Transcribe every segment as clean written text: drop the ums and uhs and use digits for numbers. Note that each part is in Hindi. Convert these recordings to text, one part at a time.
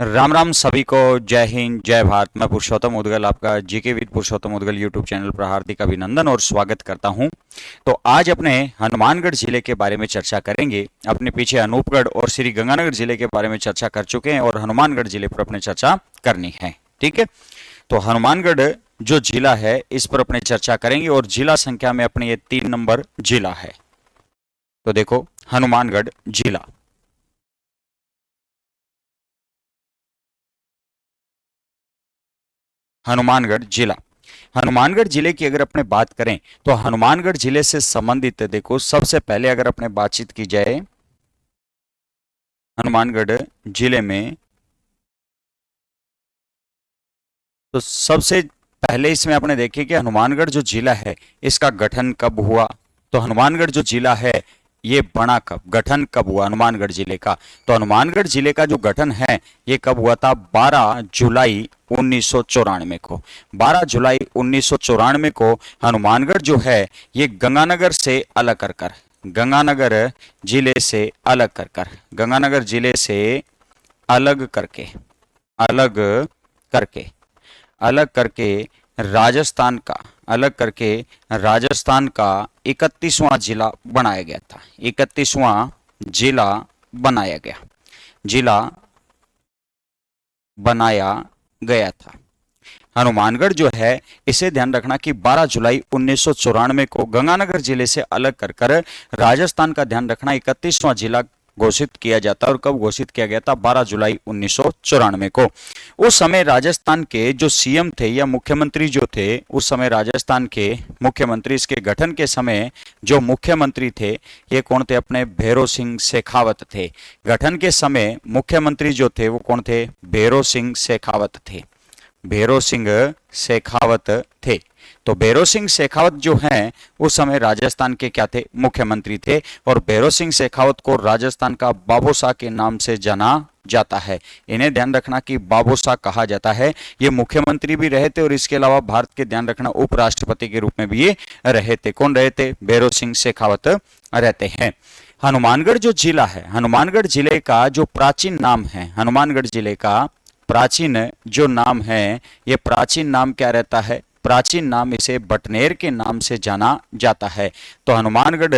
राम राम सभी को। जय हिंद जय भारत। मैं पुरुषोत्तम उदगल आपका GK with Purushottam Udgal YouTube channel पर हार्दिक अभिनंदन और स्वागत करता हूं। तो आज अपने हनुमानगढ़ जिले के बारे में चर्चा करेंगे। अपने पीछे अनूपगढ़ और श्री गंगानगर जिले के बारे में चर्चा कर चुके हैं और हनुमानगढ़ जिले पर अपने चर्चा करनी है। ठीक है, तो हनुमानगढ़ जो जिला है इस पर अपने चर्चा करेंगे और जिला संख्या में अपने ये 3 नंबर जिला है। तो देखो हनुमानगढ़ जिला, हनुमानगढ़ जिला, हनुमानगढ़ जिले की अगर अपने बात करें तो हनुमानगढ़ जिले से संबंधित देखो सबसे पहले अगर अपने बातचीत की जाए हनुमानगढ़ जिले में, तो सबसे पहले इसमें आपने देखे कि हनुमानगढ़ जो जिला है इसका गठन कब हुआ। तो हनुमानगढ़ जो जिला है ये बना कब, गठन कब हुआ हनुमानगढ़ जिले का। तो हनुमानगढ़ जिले का जो गठन है ये कब हुआ था, 12 जुलाई 1994 को। 12 जुलाई 1994 को हनुमानगढ़ जो है ये गंगानगर से अलग कर गंगानगर जिले से अलग कर गंगानगर जिले से अलग करके अलग करके अलग करके राजस्थान का अलग करके राजस्थान का 31वां जिला बनाया गया था। 31वां जिला बनाया गया, जिला बनाया गया था। हनुमानगढ़ जो है इसे ध्यान रखना कि 12 जुलाई 1994 को गंगानगर जिले से अलग कर राजस्थान का ध्यान रखना 31वां जिला घोषित किया जाता है। और कब घोषित किया गया था, 12 जुलाई 1994 को। उस समय राजस्थान के जो सीएम थे या मुख्यमंत्री जो थे, उस समय राजस्थान के मुख्यमंत्री, इसके गठन के समय जो मुख्यमंत्री थे ये कौन थे, अपने भैरों सिंह शेखावत थे। गठन के समय मुख्यमंत्री जो थे वो कौन थे, भैरों सिंह शेखावत थे। भैरों सिंह शेखावत थे। तो भैरों सिंह शेखावत जो हैं उस समय राजस्थान के क्या थे, मुख्यमंत्री थे। और भैरों सिंह शेखावत को राजस्थान का बाबूशाह के नाम से जाना जाता है। इन्हें ध्यान रखना कि बाबूशाह कहा जाता है। ये मुख्यमंत्री भी रहे थे और इसके अलावा भारत के ध्यान रखना उपराष्ट्रपति के रूप में भी ये रहे थे। कौन रहे थे, भैरों सिंह शेखावत रहते हैं। हनुमानगढ़ जो जिला है, हनुमानगढ़ जिले का जो प्राचीन नाम है, हनुमानगढ़ जिले का प्राचीन जो नाम है, ये प्राचीन नाम क्या रहता है, प्राचीन नाम इसे बटनेर के नाम से जाना जाता है। तो हनुमानगढ़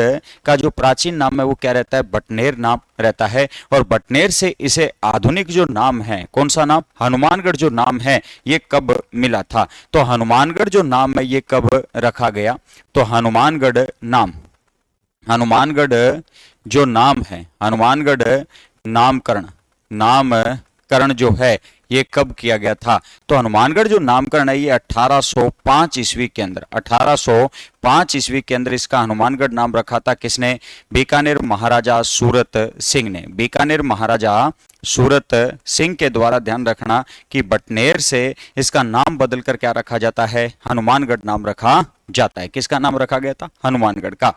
का जो प्राचीन नाम है वो क्या रहता है, बटनेर नाम रहता है। और बटनेर से इसे आधुनिक जो नाम है, कौन सा नाम, हनुमानगढ़ जो नाम है ये कब मिला था। तो हनुमानगढ़ जो नाम है ये कब रखा गया, तो हनुमानगढ़ नाम, हनुमानगढ़ जो नाम है, हनुमानगढ़ नामकरण, नामकरण जो है ये कब किया गया था। तो हनुमानगढ़ जो नामकरण है ये 1805 ईस्वी के अंदर, 1805 ईस्वी के अंदर इसका हनुमानगढ़ नाम रखा था। किसने, बीकानेर महाराजा सूरत सिंह ने। बीकानेर महाराजा सूरत सिंह के द्वारा, ध्यान रखना कि बटनेर से इसका नाम बदलकर क्या रखा जाता है, हनुमानगढ़ नाम रखा जाता है। किसका नाम रखा गया था, हनुमानगढ़ का।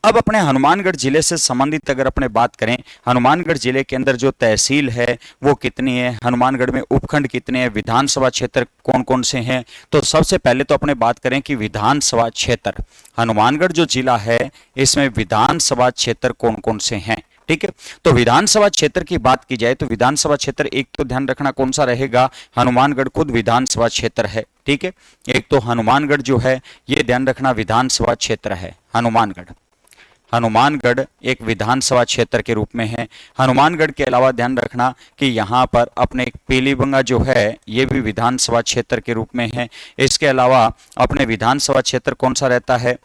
अब अपने हनुमानगढ़ जिले से संबंधित अगर अपने बात करें, हनुमानगढ़ जिले के अंदर जो तहसील है वो कितनी है, हनुमानगढ़ में उपखंड कितने हैं, विधानसभा क्षेत्र कौन कौन से हैं। तो सबसे पहले तो अपने बात करें कि विधानसभा क्षेत्र, हनुमानगढ़ जो जिला है इसमें विधानसभा क्षेत्र कौन कौन से हैं। ठीक है, तो विधानसभा क्षेत्र की बात की जाए तो विधानसभा क्षेत्र एक तो ध्यान रखना कौन सा रहेगा, हनुमानगढ़ खुद विधानसभा क्षेत्र है। ठीक है, एक तो हनुमानगढ़ जो है ये ध्यान रखना विधानसभा क्षेत्र है। हनुमानगढ़, हनुमानगढ़ एक विधानसभा क्षेत्र के रूप में है। हनुमानगढ़ के अलावा ध्यान रखना कि यहाँ पर अपने पीलीबंगा जो है ये भी विधानसभा क्षेत्र के रूप में है। इसके अलावा अपने विधानसभा क्षेत्र कौन सा रहता है,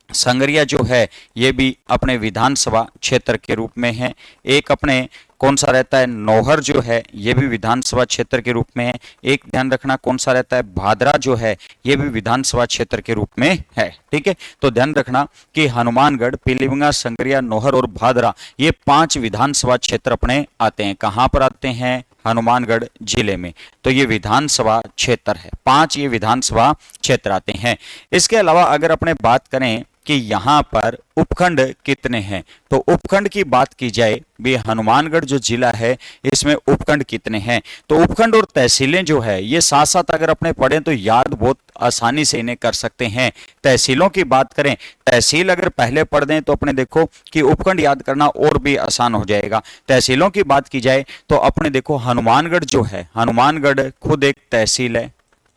संगरिया जो है ये भी अपने विधानसभा क्षेत्र के रूप में है। एक अपने कौन सा रहता है, नौहर जो है ये भी विधानसभा क्षेत्र के रूप में है। एक ध्यान रखना कौन सा रहता है, भादरा जो है ये भी विधानसभा क्षेत्र के रूप में है। ठीक है, तो ध्यान रखना कि हनुमानगढ़, पीलीबंगा, संगरिया, नौहर और भादरा ये 5 विधानसभा क्षेत्र अपने आते हैं। कहाँ पर आते हैं, हनुमानगढ़ जिले में। तो ये विधानसभा क्षेत्र है, 5 ये विधानसभा क्षेत्र आते हैं। इसके अलावा अगर अपने बात करें कि यहाँ पर उपखंड कितने हैं। तो उपखंड की बात की जाए, भी हनुमानगढ़ जो जिला है इसमें उपखंड कितने हैं। तो उपखंड और तहसीलें जो है ये साथ साथ अगर अपने पढ़ें तो याद बहुत आसानी से इन्हें कर सकते हैं। तहसीलों की बात करें, तहसील अगर पहले पढ़ दें तो अपने देखो कि उपखंड याद करना और भी आसान हो जाएगा। तहसीलों की बात की जाए तो अपने देखो हनुमानगढ़ जो है, हनुमानगढ़ खुद एक तहसील है,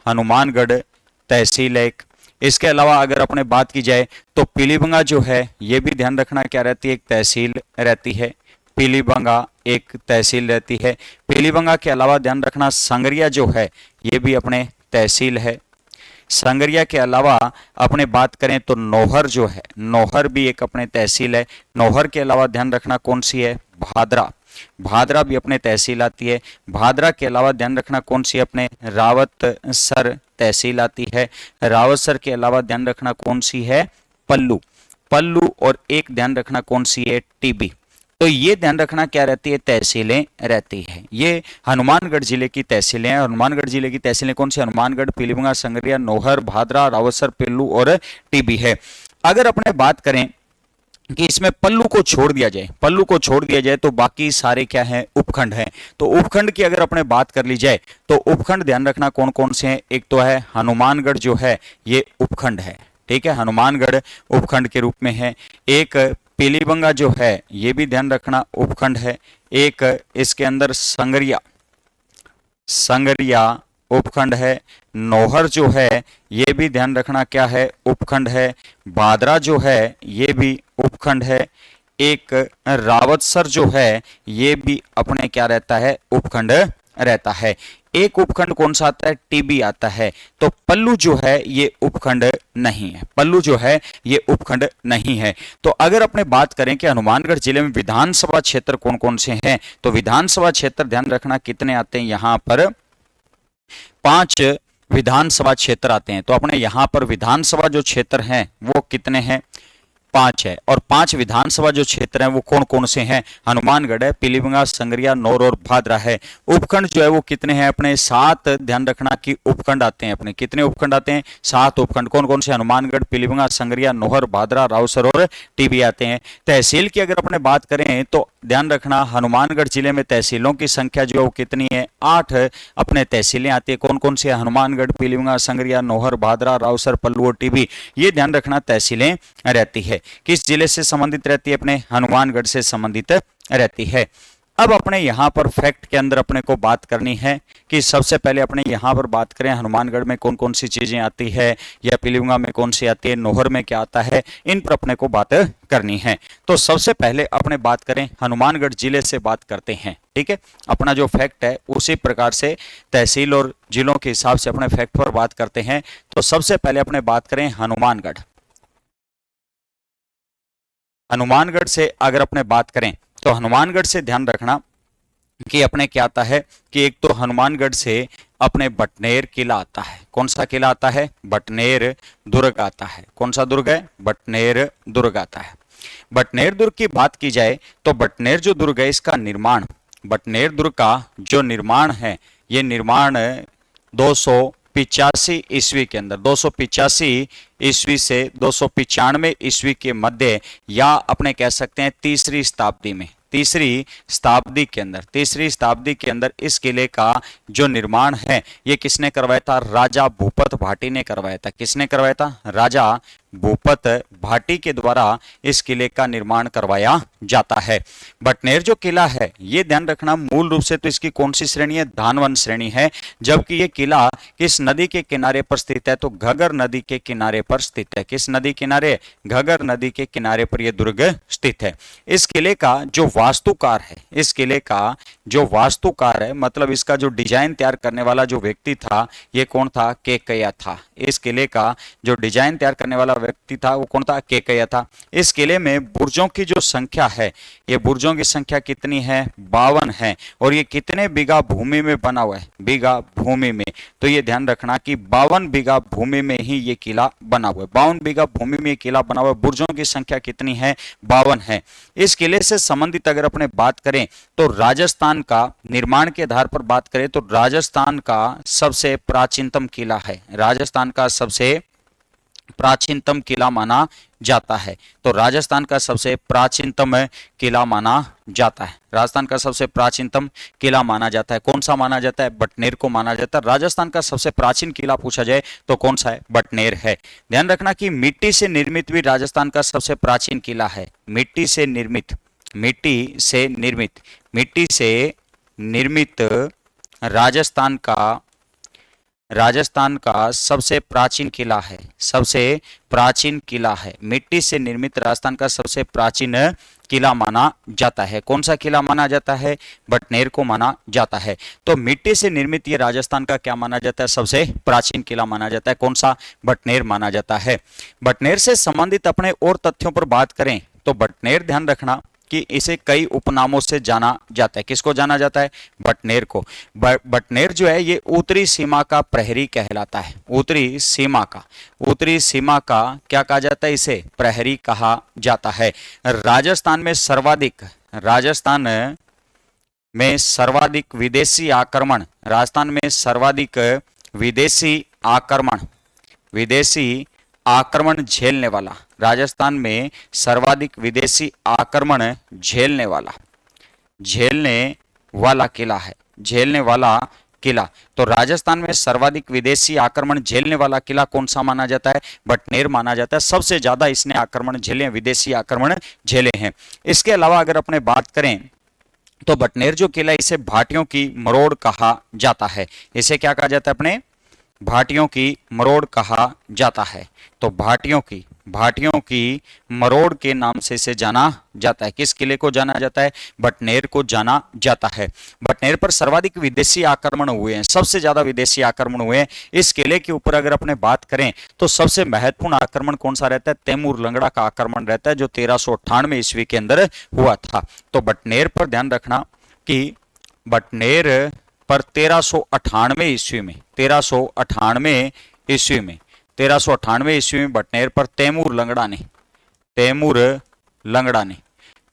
हनुमानगढ़ तहसील है एक। इसके अलावा अगर अपने बात की जाए तो पीलीबंगा जो है ये भी ध्यान रखना क्या रहती है, एक तहसील रहती है। पीलीबंगा एक तहसील रहती है। पीलीबंगा के अलावा ध्यान रखना संगरिया जो है ये भी अपने तहसील है। संगरिया के अलावा अपने बात करें तो नौहर जो है, नौहर भी एक अपने तहसील है। नौहर के अलावा ध्यान रखना कौन सी है, भादरा, भादरा भी अपने तहसील आती है। भादरा के अलावा ध्यान रखना कौन सी अपने रावतसर तहसील आती है। रावतसर के अलावा ध्यान रखना कौन सी है, पल्लू, पल्लू और एक ध्यान रखना कौन सी है, टीबी। तो ये ध्यान रखना क्या रहती है, तहसीलें रहती है। ये हनुमानगढ़ जिले की तहसीलें हैं। हनुमानगढ़ जिले की तहसीलें कौन सी, हनुमानगढ़, पीलीबंगा, संगरिया, नौहर, भादरा, रावतसर, पल्लू और टीबी है। अगर अपने बात करें कि इसमें पल्लू को छोड़ दिया जाए, पल्लू को छोड़ दिया जाए तो बाकी सारे क्या हैं, उपखंड हैं। तो उपखंड की अगर अपने बात कर ली जाए तो उपखंड ध्यान रखना कौन कौन से हैं। एक तो है हनुमानगढ़ जो है ये उपखंड है, ठीक है, हनुमानगढ़ उपखंड के रूप में है। एक पीलीबंगा जो है ये भी ध्यान रखना उपखंड है। एक इसके अंदर संगरिया, संगरिया उपखंड है। नौहर जो है ये भी ध्यान रखना क्या है, उपखंड है। भादरा जो है ये भी उपखंड है। एक रावतसर जो है ये भी अपने क्या रहता है, उपखंड रहता है। एक उपखंड कौन सा आता है, टीबी आता है। तो पल्लू जो है ये उपखंड नहीं है, पल्लू जो है ये उपखंड नहीं है। तो अगर अपने बात करें कि हनुमानगढ़ जिले में विधानसभा क्षेत्र कौन कौन से हैं, तो विधानसभा क्षेत्र ध्यान रखना कितने आते हैं, यहां पर 5 विधानसभा क्षेत्र आते हैं। तो अपने यहां पर विधानसभा जो क्षेत्र हैं वो कितने हैं, 5 है। और 5 विधानसभा जो क्षेत्र हैं वो कौन कौन से हैं, हनुमानगढ़ है, पीलीबंगा, संगरिया, नौर और भादरा है। उपखंड जो है वो कितने हैं, अपने 7 ध्यान रखना कि उपखंड आते हैं। अपने कितने उपखंड आते हैं, 7 उपखंड। कौन कौन से, हनुमानगढ़, पीलीबंगा, संगरिया, नौहर, भादरा, रावसर और टीबी आते हैं। तहसील की अगर अपने बात करें तो ध्यान रखना हनुमानगढ़ जिले में तहसीलों की संख्या जो है वो कितनी है, 8 अपने तहसीलें आती है। कौन कौन से, हनुमानगढ़, पीलीबंगा, संगरिया, नौहर, भादरा, रावसर, पल्लू और टीबी। ये ध्यान रखना तहसीलें रहती है। किस जिले से संबंधित रहती है, अपने हनुमानगढ़ से संबंधित रहती है। अब अपने यहां पर फैक्ट के अंदर अपने को बात करनी है कि सबसे पहले अपने यहां पर बात करें हनुमानगढ़ में कौन कौन सी चीजें आती है, या पीलीबंगा में कौन सी आती है, नौहर में क्या आता है, इन पर अपने को बात करनी है। तो सबसे पहले अपने बात करें हनुमानगढ़ जिले से बात करते हैं, ठीक है। अपना जो फैक्ट है उसी प्रकार से तहसील और जिलों के हिसाब से अपने फैक्ट पर बात करते हैं। तो सबसे पहले अपने बात करें हनुमानगढ़। हनुमानगढ़ से अगर अपने बात करें तो हनुमानगढ़ से ध्यान रखना कि अपने क्या आता है कि एक तो हनुमानगढ़ से अपने बटनेर किला आता है। कौन सा किला आता है, बटनेर दुर्ग आता है। कौन सा दुर्ग है, बटनेर दुर्ग आता है। बटनेर दुर्ग की बात की जाए तो बटनेर जो दुर्ग है इसका निर्माण, बटनेर दुर्ग का जो निर्माण है ये निर्माण 285 ईस्वी के अंदर, 285 ईस्वी से 295 ईस्वी के मध्य, या अपने कह सकते हैं तीसरी शताब्दी में, तीसरी शताब्दी के अंदर, तीसरी शताब्दी के अंदर इस किले का जो निर्माण है ये किसने करवाया था, राजा भूपत भाटी ने करवाया था। किसने करवाया था, राजा भूपत भाटी के द्वारा इस किले का निर्माण करवाया जाता है। बटनेर जो किला है ये ध्यान रखना मूल रूप से तो इसकी कौन सी श्रेणी है, धानवन श्रेणी है। जबकि ये किला किस नदी के किनारे पर स्थित है, तो घगर नदी के किनारे पर स्थित है। किस नदी किनारे, घगर नदी के किनारे पर यह दुर्ग स्थित है। इस किले का जो वास्तुकार है, इस किले का जो वास्तुकार है, मतलब इसका जो डिजाइन तैयार करने वाला जो व्यक्ति था ये कौन था, केकैया था। इस किले का जो डिजाइन तैयार करने वाला व्यक्ति था वो कौन था, केकैया था। इस किले में बुर्जों की जो संख्या है, ये बुर्जों की संख्या कितनी है, 52 है। और ये कितने बीघा भूमि में बना हुआ है, बीघा भूमि में। तो ये ध्यान रखना कि 52 बीघा भूमि में ही ये किला बना हुआ है। 52 बीघा भूमि में किला बना हुआ है। बुर्जों की संख्या कितनी है, 52 है। इस किले से संबंधित अगर अपने बात करें तो राजस्थान का निर्माण के आधार पर बात करें तो राजस्थान का सबसे प्राचीनतम किला है। राजस्थान का सबसे प्राचीनतम किला माना जाता है? तो राजस्थान का सबसे प्राचीनतम किला माना जाता है, राजस्थान का सबसे प्राचीनतम किला माना जाता है। कौन सा माना जाता है? बटनेर को माना जाता है। राजस्थान का सबसे प्राचीन किला पूछा जाए तो कौन सा है? बटनेर है। ध्यान रखना कि मिट्टी से निर्मित भी राजस्थान का सबसे प्राचीन किला है। मिट्टी से निर्मित, मिट्टी से निर्मित, मिट्टी से निर्मित राजस्थान का, राजस्थान का सबसे प्राचीन किला है, सबसे प्राचीन किला है। मिट्टी से निर्मित राजस्थान का सबसे प्राचीन किला माना जाता है। कौन सा किला माना जाता है? बटनेर को माना जाता है। तो मिट्टी से निर्मित ये राजस्थान का क्या माना जाता है? सबसे प्राचीन किला माना जाता है। कौन सा? बटनेर माना जाता है। बटनेर से संबंधित अपने और तथ्यों पर बात करें तो बटनेर, ध्यान रखना कि इसे कई उपनामों से जाना जाता है। किसको जाना जाता है? बटनेर को। बटनेर जो है ये उत्तरी सीमा का प्रहरी कहलाता है। उत्तरी सीमा का, उत्तरी सीमा का क्या कहा जाता है? इसे प्रहरी कहा जाता है। राजस्थान में सर्वाधिक, राजस्थान में सर्वाधिक विदेशी आक्रमण, राजस्थान में सर्वाधिक विदेशी आक्रमण, विदेशी आक्रमण झेलने वाला, राजस्थान में सर्वाधिक विदेशी आक्रमण झेलने वाला, झेलने वाला किला है, झेलने वाला किला। तो राजस्थान में सर्वाधिक विदेशी आक्रमण झेलने वाला किला कौन सा माना जाता है? बटनेर माना जाता है। सबसे ज्यादा इसने आक्रमण झेले, विदेशी आक्रमण झेले हैं। इसके अलावा अगर अपने बात करें तो बटनेर जो किला, इसे भाटियों की मरोड़ कहा जाता है। इसे क्या कहा जाता है? अपने भाटियों की मरोड़ कहा जाता है। तो भाटियों की मरोड़ के नाम से इसे जाना जाता है। किस किले को जाना जाता है? बटनेर को जाना जाता है। बटनेर पर सर्वाधिक विदेशी आक्रमण हुए हैं, सबसे ज्यादा विदेशी आक्रमण हुए हैं। इस किले के ऊपर अगर अपने बात करें तो सबसे महत्वपूर्ण आक्रमण कौन सा रहता है? तैमूर लंगड़ा का आक्रमण रहता है, जो 1398 ईस्वी के अंदर हुआ था। तो बटनेर पर ध्यान रखना कि बटनेर पर 1398 ईस्वी में, 1398 ईस्वी में, 1398 ईस्वी में बटनेर पर तैमूर लंगड़ा ने, तैमूर लंगड़ा ने,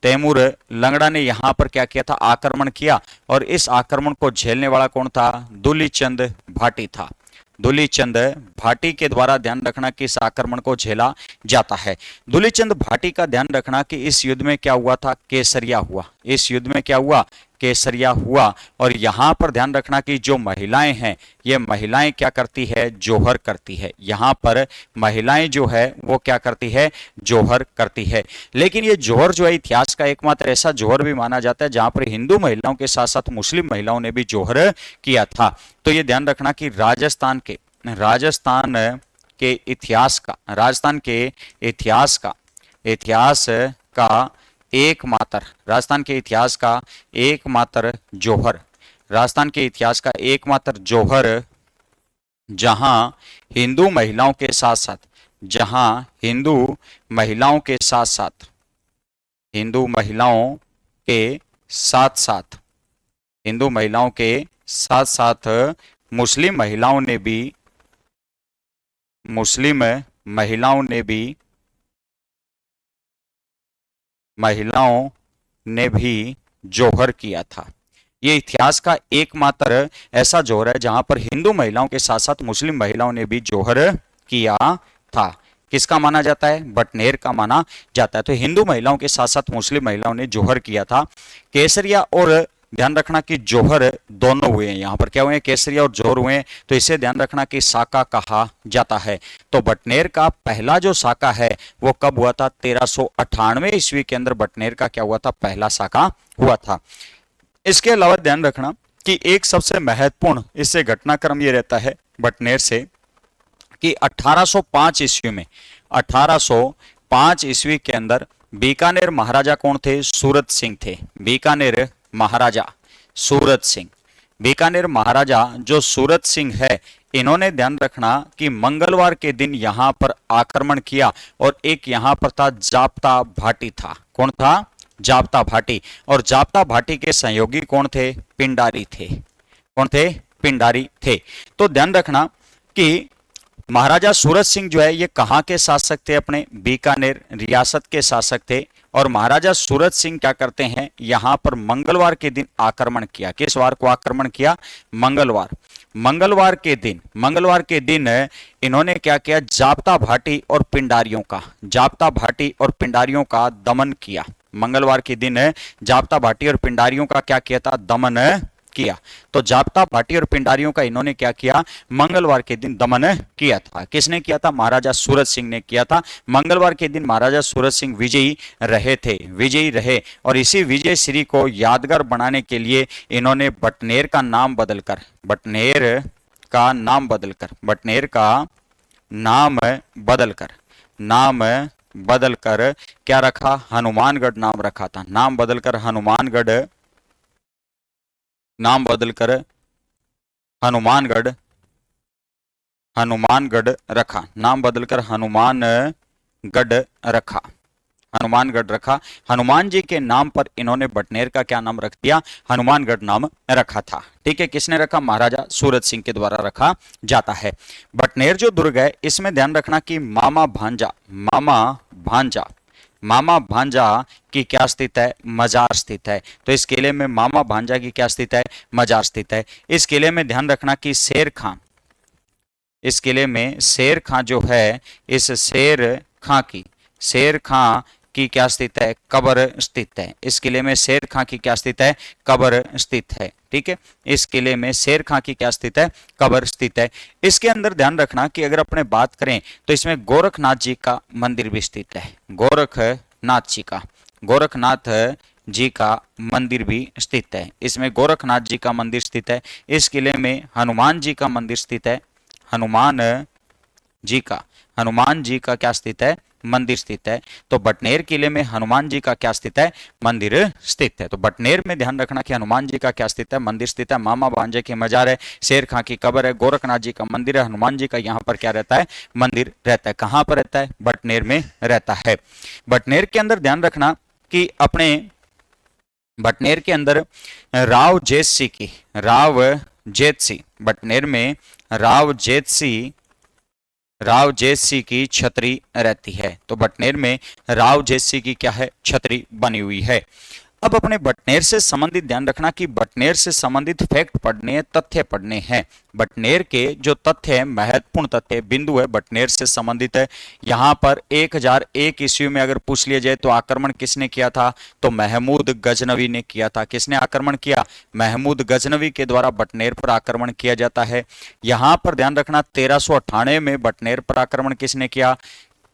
तैमूर लंगड़ा ने यहां पर क्या किया था? आक्रमण किया। और इस आक्रमण को झेलने वाला कौन था? दुलीचंद भाटी था। दुलीचंद भाटी के द्वारा ध्यान रखना कि इस आक्रमण को झेला जाता है। दुलीचंद भाटी का ध्यान रखना कि इस युद्ध में क्या हुआ था? केसरिया हुआ। इस युद्ध में क्या हुआ? केसरिया हुआ। और यहां पर ध्यान रखना कि जो महिलाएं हैं, ये महिलाएं क्या करती है? जोहर करती है। यहां पर महिलाएं जो है वो क्या करती है? जोहर करती है। लेकिन ये जोहर जो है इतिहास का एकमात्र ऐसा जोहर भी माना जाता है जहां पर हिंदू महिलाओं के साथ साथ मुस्लिम महिलाओं ने भी जोहर किया था। तो ये ध्यान रखना कि राजस्थान के इतिहास का, राजस्थान के इतिहास का एकमात्र, राजस्थान के इतिहास का एकमात्र जोहर, राजस्थान के इतिहास का एकमात्र जोहर जहां हिंदू महिलाओं के साथ साथ, जहां हिंदू महिलाओं के साथ साथ, हिंदू महिलाओं के साथ साथ, हिंदू महिलाओं के साथ साथ मुस्लिम महिलाओं ने भी, मुस्लिम महिलाओं ने भी, महिलाओं ने भी जोहर किया था। ये इतिहास का एकमात्र ऐसा जोहर है जहां पर हिंदू महिलाओं के साथ साथ मुस्लिम महिलाओं ने भी जोहर किया था। किसका माना जाता है? बटनेर का माना जाता है। तो हिंदू महिलाओं के साथ साथ मुस्लिम महिलाओं ने जोहर किया था। केसरिया और ध्यान रखना कि जोहर दोनों हुए हैं। यहां पर क्या हुए हैं? केसरिया और जोहर हुए हैं। तो इसे ध्यान रखना कि साका कहा जाता है। तो बटनेर का पहला जो साका है वो कब हुआ था? 1398 ईस्वी के अंदर बटनेर का क्या हुआ था? पहला साका हुआ था। इसके अलावा ध्यान रखना कि एक सबसे महत्वपूर्ण इससे घटनाक्रम ये रहता है बटनेर से कि 1805 ईस्वी में, 1805 ईस्वी के अंदर बीकानेर महाराजा कौन थे? सूरत सिंह थे। बीकानेर महाराजा सूरत सिंह, बीकानेर महाराजा जो सूरत सिंह है, इन्होंने ध्यान रखना कि मंगलवार के दिन यहां पर आक्रमण किया। और एक यहां पर था जाप्ता भाटी था। कौन था? जाप्ता भाटी। और जाप्ता भाटी के सहयोगी कौन थे? पिंडारी थे। कौन थे? पिंडारी थे। तो ध्यान रखना कि महाराजा सूरत सिंह जो है ये कहां के शासक थे? अपने बीकानेर रियासत के शासक थे। और महाराजा सूरत सिंह क्या करते हैं? यहां पर मंगलवार के दिन आक्रमण किया। किस वार को आक्रमण किया? मंगलवार। मंगलवार के दिन इन्होंने क्या किया, जाप्ता भाटी और पिंडारियों का दमन किया। मंगलवार के दिन जाप्ता भाटी और पिंडारियों का क्या किया था, दमन किया। तो जाप्ता भाटी और पिंडारियों का इन्होंने क्या किया, मंगलवार के दिन दमन किया था। किसने किया था, महाराजा सूरज सिंह ने किया था। मंगलवार के दिन महाराजा सूरज सिंह विजयी रहे और इसी विजय श्री को यादगार बनाने के लिए इन्होंने बटनेर का नाम बदलकर क्या रखा, हनुमानगढ़ नाम रखा था। नाम बदलकर हनुमानगढ़ रखा। हनुमान जी के नाम पर इन्होंने बटनेर का क्या नाम रख दिया, हनुमानगढ़ नाम रखा था। ठीक है, किसने रखा, महाराजा सूरज सिंह के द्वारा रखा जाता है। बटनेर जो दुर्ग है इसमें ध्यान रखना कि मामा भांजा की क्या स्थित है, मजार स्थित है। तो इस किले में मामा भांजा की क्या स्थित है, मजार स्थित है। इस किले में ध्यान रखना कि शेर खां जो है, इस शेर खां की क्या स्थित है, कब्र स्थित है। इस किले में शेर खां की क्या स्थित है, कब्र स्थित है। ठीक है, इस किले में शेर खां की क्या स्थित है, कब्र स्थित है। इसके अंदर ध्यान रखना कि अगर अपने बात करें तो इसमें गोरखनाथ जी का मंदिर भी स्थित है। गोरखनाथ जी का मंदिर भी स्थित है। इसमें गोरखनाथ जी का मंदिर स्थित है। इस किले में हनुमान जी का मंदिर स्थित है। हनुमान जी का क्या स्थित है, मंदिर स्थित है। तो बटनेर किले में हनुमान जी का क्या स्थित है, मंदिर स्थित है। तो बटनेर में ध्यान रखना कि हनुमान जी का क्या स्थित है, मंदिर स्थित है। मामा भांजे की मजार है, शेर खां की कब्र है, गोरखनाथ जी का मंदिर है, हनुमान जी का यहाँ पर क्या रहता है, मंदिर रहता है। कहाँ पर रहता है, बटनेर में रहता है। बटनेर के अंदर ध्यान रखना कि अपने बटनेर के अंदर राव बटनेर में राव जेतसी की छतरी रहती है। तो बटनेर में राव जेतसी की क्या है, छतरी बनी हुई है। अब अपने बटनेर से संबंधित ध्यान रखना कि बटनेर से संबंधित फैक्ट पढ़ने हैं, तथ्य पढ़ने हैं। बटनेर के जो तथ्य है, महत्वपूर्ण तथ्य बिंदु है, बटनेर से संबंधित है। यहाँ पर 1001 ईस्वी में अगर पूछ लिया जाए तो आक्रमण किसने किया था, तो महमूद गजनवी ने किया था। किसने आक्रमण किया, महमूद गजनवी के द्वारा बटनेर पर आक्रमण किया जाता है। यहाँ पर ध्यान रखना 1398 में बटनेर पर आक्रमण किसने किया,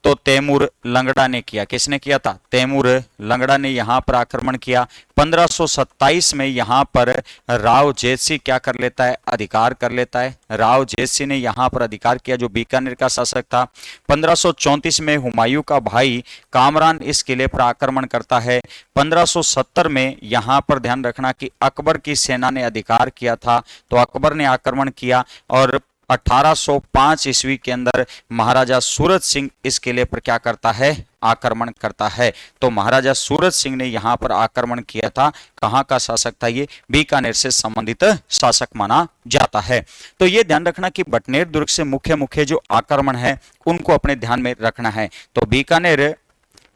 तो तैमूर लंगड़ा ने किया। किसने किया था, तैमूर लंगड़ा ने यहां पर आक्रमण किया। 1527 में यहां पर राव जेतसी क्या कर लेता है, अधिकार कर लेता है। राव जेतसी ने यहां पर अधिकार किया, जो बीकानेर का शासक था। 1534 में हुमायूं का भाई कामरान इस किले पर आक्रमण करता है। 1570 में यहां पर ध्यान रखना कि अकबर की सेना ने अधिकार किया था, तो अकबर ने आक्रमण किया। और 1805 ईस्वी के अंदर महाराजा सूरज सिंह इस किले पर क्या करता है, आक्रमण करता है। तो महाराजा सूरज सिंह ने यहां पर आक्रमण किया था। कहां का शासक था ये, बीकानेर से संबंधित शासक माना जाता है। तो ये ध्यान रखना कि बटनेर दुर्ग से मुख्य जो आक्रमण है उनको अपने ध्यान में रखना है। तो बीकानेर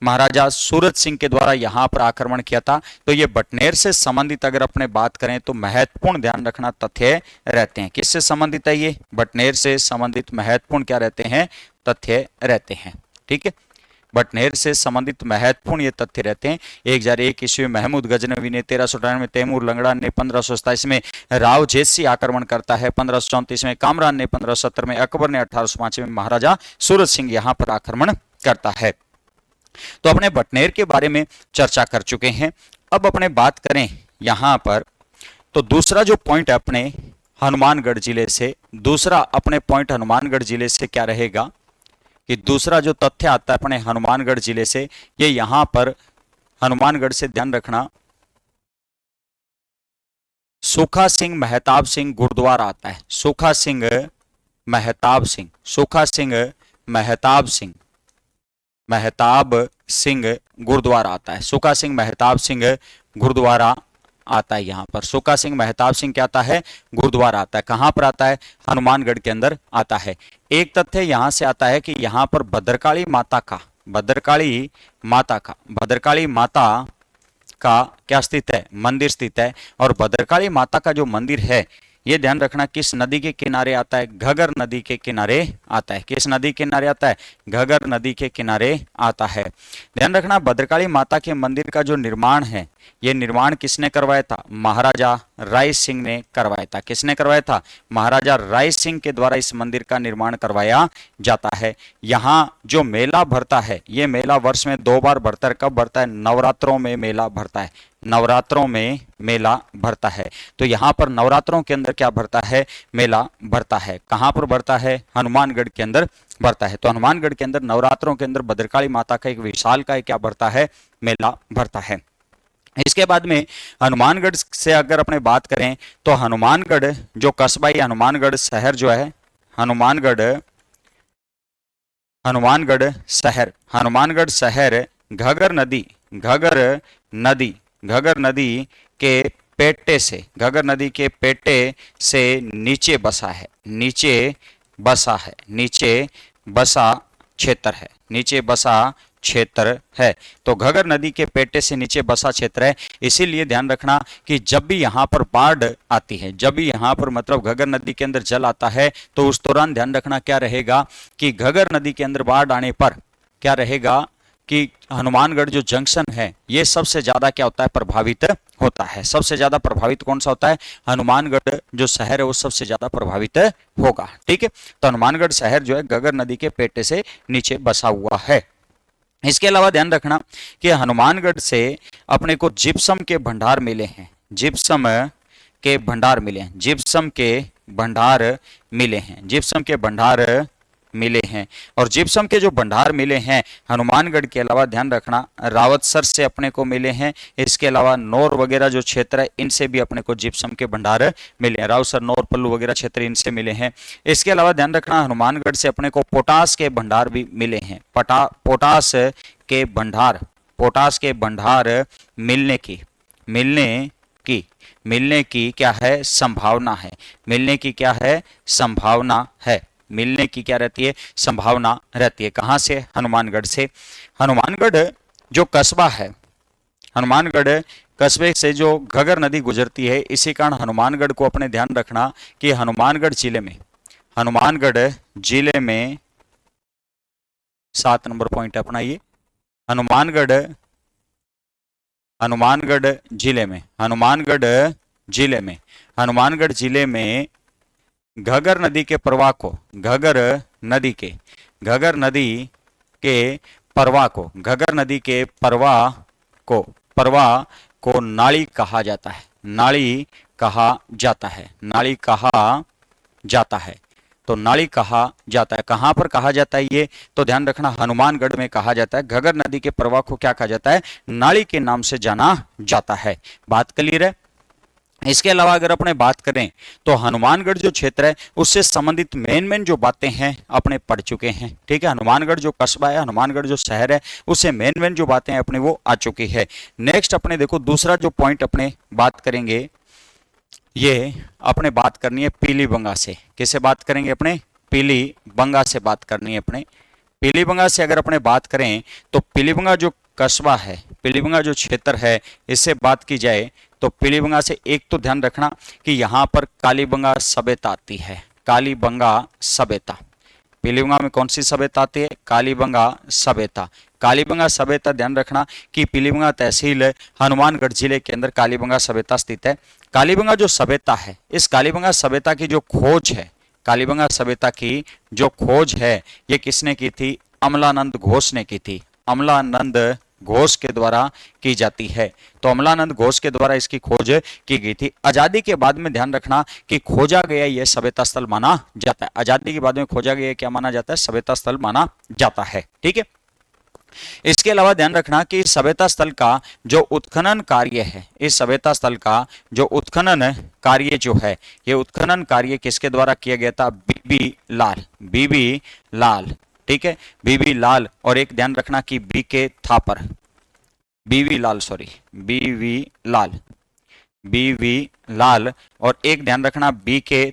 महाराजा सूरज सिंह के द्वारा यहां पर आक्रमण किया था। तो ये बटनेर से संबंधित अगर अपने बात करें तो महत्वपूर्ण ध्यान रखना तथ्य रहते हैं। किससे संबंधित है ये, बटनेर से संबंधित महत्वपूर्ण क्या रहते हैं, तथ्य रहते हैं। ठीक है, बटनेर से संबंधित महत्वपूर्ण ये तथ्य रहते हैं। 1001 ईस्वी में महमूद गजनवी ने, 1398 में तैमूर लंगड़ा ने, 1527 में राव जेतसी आक्रमण करता है, 1534 में कामरान ने, 1570 में अकबर ने, 1805 में महाराजा सूरज सिंह यहां पर आक्रमण करता है। तो अपने बटनेर के बारे में चर्चा कर चुके हैं। अब अपने बात करें यहां पर, तो दूसरा जो पॉइंट है अपने हनुमानगढ़ जिले से, दूसरा अपने पॉइंट हनुमानगढ़ जिले से क्या रहेगा कि दूसरा जो तथ्य आता है अपने हनुमानगढ़ जिले से, ये यहां पर हनुमानगढ़ से ध्यान रखना सुखा सिंह मेहताब सिंह गुरुद्वारा आता है। सुखा सिंह मेहताब सिंह गुरुद्वारा आता है। सुखा सिंह मेहताब सिंह गुरुद्वारा आता है। यहां पर सुखा सिंह मेहताब सिंह क्या आता है, गुरुद्वारा आता है। कहां पर आता है, हनुमानगढ़ के अंदर आता है। एक तथ्य यहां से आता है कि यहां पर भद्रकाली माता का क्या स्थित है, मंदिर स्थित है। और भद्रकाली माता का जो मंदिर है ये ध्यान रखना किस नदी के किनारे आता है, घगर नदी के किनारे आता है। किस नदी के किनारे आता है, घगर नदी के किनारे आता है। ध्यान रखना भद्रकाली माता के मंदिर का जो निर्माण है, ये निर्माण किसने करवाया था, महाराजा राय सिंह ने करवाया था। किसने करवाया था, महाराजा राय सिंह के द्वारा इस मंदिर का निर्माण करवाया जाता है। यहाँ जो मेला भरता है, ये मेला वर्ष में 2 बार भरता है। कब भरता है, नवरात्रों में मेला भरता है। नवरात्रों में मेला भरता है। तो यहाँ पर नवरात्रों के अंदर क्या भरता है, मेला भरता है। कहाँ पर भरता है, हनुमानगढ़ के अंदर भरता है। तो हनुमानगढ़ के अंदर नवरात्रों के अंदर भद्रकाली माता का एक विशाल का क्या भरता है, मेला भरता है। इसके बाद में हनुमानगढ़ से अगर अपने बात करें तो हनुमानगढ़ जो कस्बा या हनुमानगढ़ शहर जो है, हनुमानगढ़ शहर घगर नदी के पेटे से, घगर नदी के पेटे से नीचे बसा है, नीचे बसा क्षेत्र है। तो घगर नदी के पेटे से नीचे बसा क्षेत्र है। इसीलिए ध्यान रखना कि जब भी यहाँ पर बाढ़ आती है, जब भी यहाँ पर मतलब घगर नदी के अंदर जल आता है, तो उस दौरान ध्यान रखना क्या रहेगा कि घगर नदी के अंदर बाढ़ आने पर क्या रहेगा कि हनुमानगढ़ जो जंक्शन है, ये सबसे ज्यादा क्या होता है, प्रभावित होता है। सबसे ज्यादा प्रभावित कौन सा होता है, हनुमानगढ़ जो शहर है वो सबसे ज्यादा प्रभावित होगा। ठीक है, तो हनुमानगढ़ शहर जो है घगर नदी के पेटे से नीचे बसा हुआ है। इसके अलावा ध्यान रखना कि हनुमानगढ़ से अपने को जिप्सम के भंडार मिले हैं, जिप्सम के भंडार मिले हैं। और जिप्सम के जो भंडार मिले हैं हनुमानगढ़ के अलावा ध्यान रखना रावतसर से अपने को मिले हैं। इसके अलावा नौर वगैरह जो क्षेत्र है इनसे भी अपने को जिप्सम के भंडार मिले हैं। रावतसर, नौर, पल्लू वगैरह क्षेत्र इनसे मिले हैं। इसके अलावा ध्यान रखना हनुमानगढ़ से अपने को पोटास के भंडार भी मिले हैं। पोटास के भंडार मिलने की क्या है, संभावना है। मिलने की क्या है, संभावना है। मिलने की क्या रहती है, संभावना रहती है। कहां से, हनुमानगढ़ से। हनुमानगढ़ जो कस्बा है, हनुमानगढ़ कस्बे से जो घगर नदी गुजरती है, इसी कारण हनुमानगढ़ को अपने ध्यान रखना कि हनुमानगढ़ जिले में 7 नंबर पॉइंट अपना ये हनुमानगढ़ जिले में घगर नदी के प्रवाह को, घगर नदी के प्रवाह को नाली कहा जाता है। तो नाली कहा जाता है। कहां पर कहा जाता है ये, तो ध्यान रखना हनुमानगढ़ में कहा जाता है। घगर नदी के प्रवाह को क्या कहा जाता है, नाली के नाम से जाना जाता है। बात क्लियर है। इसके अलावा अगर अपने बात करें तो हनुमानगढ़ जो क्षेत्र है उससे संबंधित मेन जो बातें हैं अपने पढ़ चुके हैं। ठीक है, हनुमानगढ़ जो कस्बा है, हनुमानगढ़ जो शहर है, उससे मेन जो बातें अपने वो आ चुकी है। नेक्स्ट अपने देखो दूसरा जो पॉइंट अपने बात करेंगे, ये अपने बात करनी है पीलीबंगा से। किससे बात करेंगे, अपने पीलीबंगा से बात करनी है। अपने पीलीबंगा से अगर अपने बात करें तो पीलीबंगा जो कस्बा है, पीलीबंगा जो क्षेत्र है, इससे बात की जाए तो पीलीबंगा से एक तो ध्यान रखना कि यहाँ पर कालीबंगा सभ्यता आती है। कालीबंगा सभ्यता, पीलीबंगा में कौन सी सभ्यता आती है, कालीबंगा सभ्यता। ध्यान रखना कि पीलीबंगा तहसील हनुमानगढ़ जिले के अंदर कालीबंगा सभ्यता स्थित है। कालीबंगा जो सभ्यता है, इस कालीबंगा सभ्यता की जो खोज है, कालीबंगा सभ्यता की जो खोज है, ये किसने की थी, अमलानंद घोष ने की थी। अमलानंद घोष के द्वारा की जाती है। तो अमलानंद घोष के द्वारा इसकी खोज की गई थी। आजादी के बाद में ध्यान रखना कि खोजा गया यह सभ्यता स्थल माना जाता है। आजादी के बाद में खोजा गया क्या माना जाता है, सभ्यता स्थल माना जाता है। ठीक है, इसके अलावा ध्यान रखना कि सभ्यता स्थल का जो उत्खनन कार्य है, इस सभ्यता स्थल का जो उत्खनन कार्य जो है, ये उत्खनन कार्य किसके द्वारा किया गया था, बीबी लाल। ठीक है, बीबी लाल। और एक ध्यान रखना कि बीवी लाल और एक ध्यान रखना बीके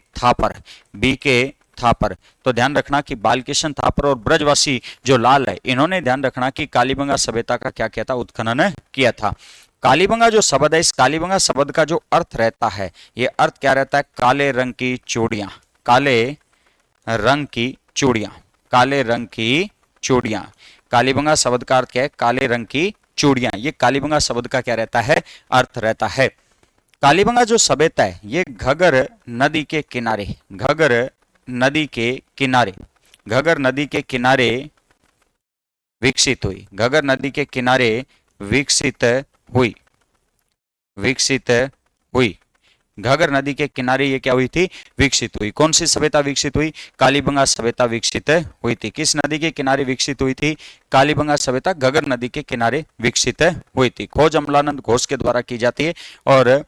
थापर। तो ध्यान रखना कि बालकृष्ण थापर और ब्रजवासी जो लाल है, इन्होंने ध्यान रखना कि कालीबंगा सभ्यता का क्या किया था, उत्खनन किया था। कालीबंगा जो शब्द है, इस कालीबंगा शब्द का जो अर्थ रहता है, ये अर्थ क्या रहता है? काले रंग की चूड़ियां, काले रंग की चूड़ियां, काले रंग की चूड़ियां। कालीबंगा शब्द का अर्थ क्या है? काले रंग की चूड़ियां। ये कालीबंगा शब्द का क्या रहता है? अर्थ रहता है। कालीबंगा जो सभ्यता है ये घगर नदी के किनारे, घगर नदी के किनारे, घगर नदी के किनारे विकसित हुई, घगर नदी के किनारे विकसित हुई, विकसित हुई। घगर नदी के किनारे ये क्या हुई थी? विकसित हुई। कौन सी सभ्यता विकसित हुई? कालीबंगा सभ्यता विकसित हुई थी। किस नदी के किनारे विकसित हुई थी? कालीबंगा सभ्यता घगर नदी के किनारे विकसित हुई थी। खोज अमलानंद घोष के द्वारा की जाती है और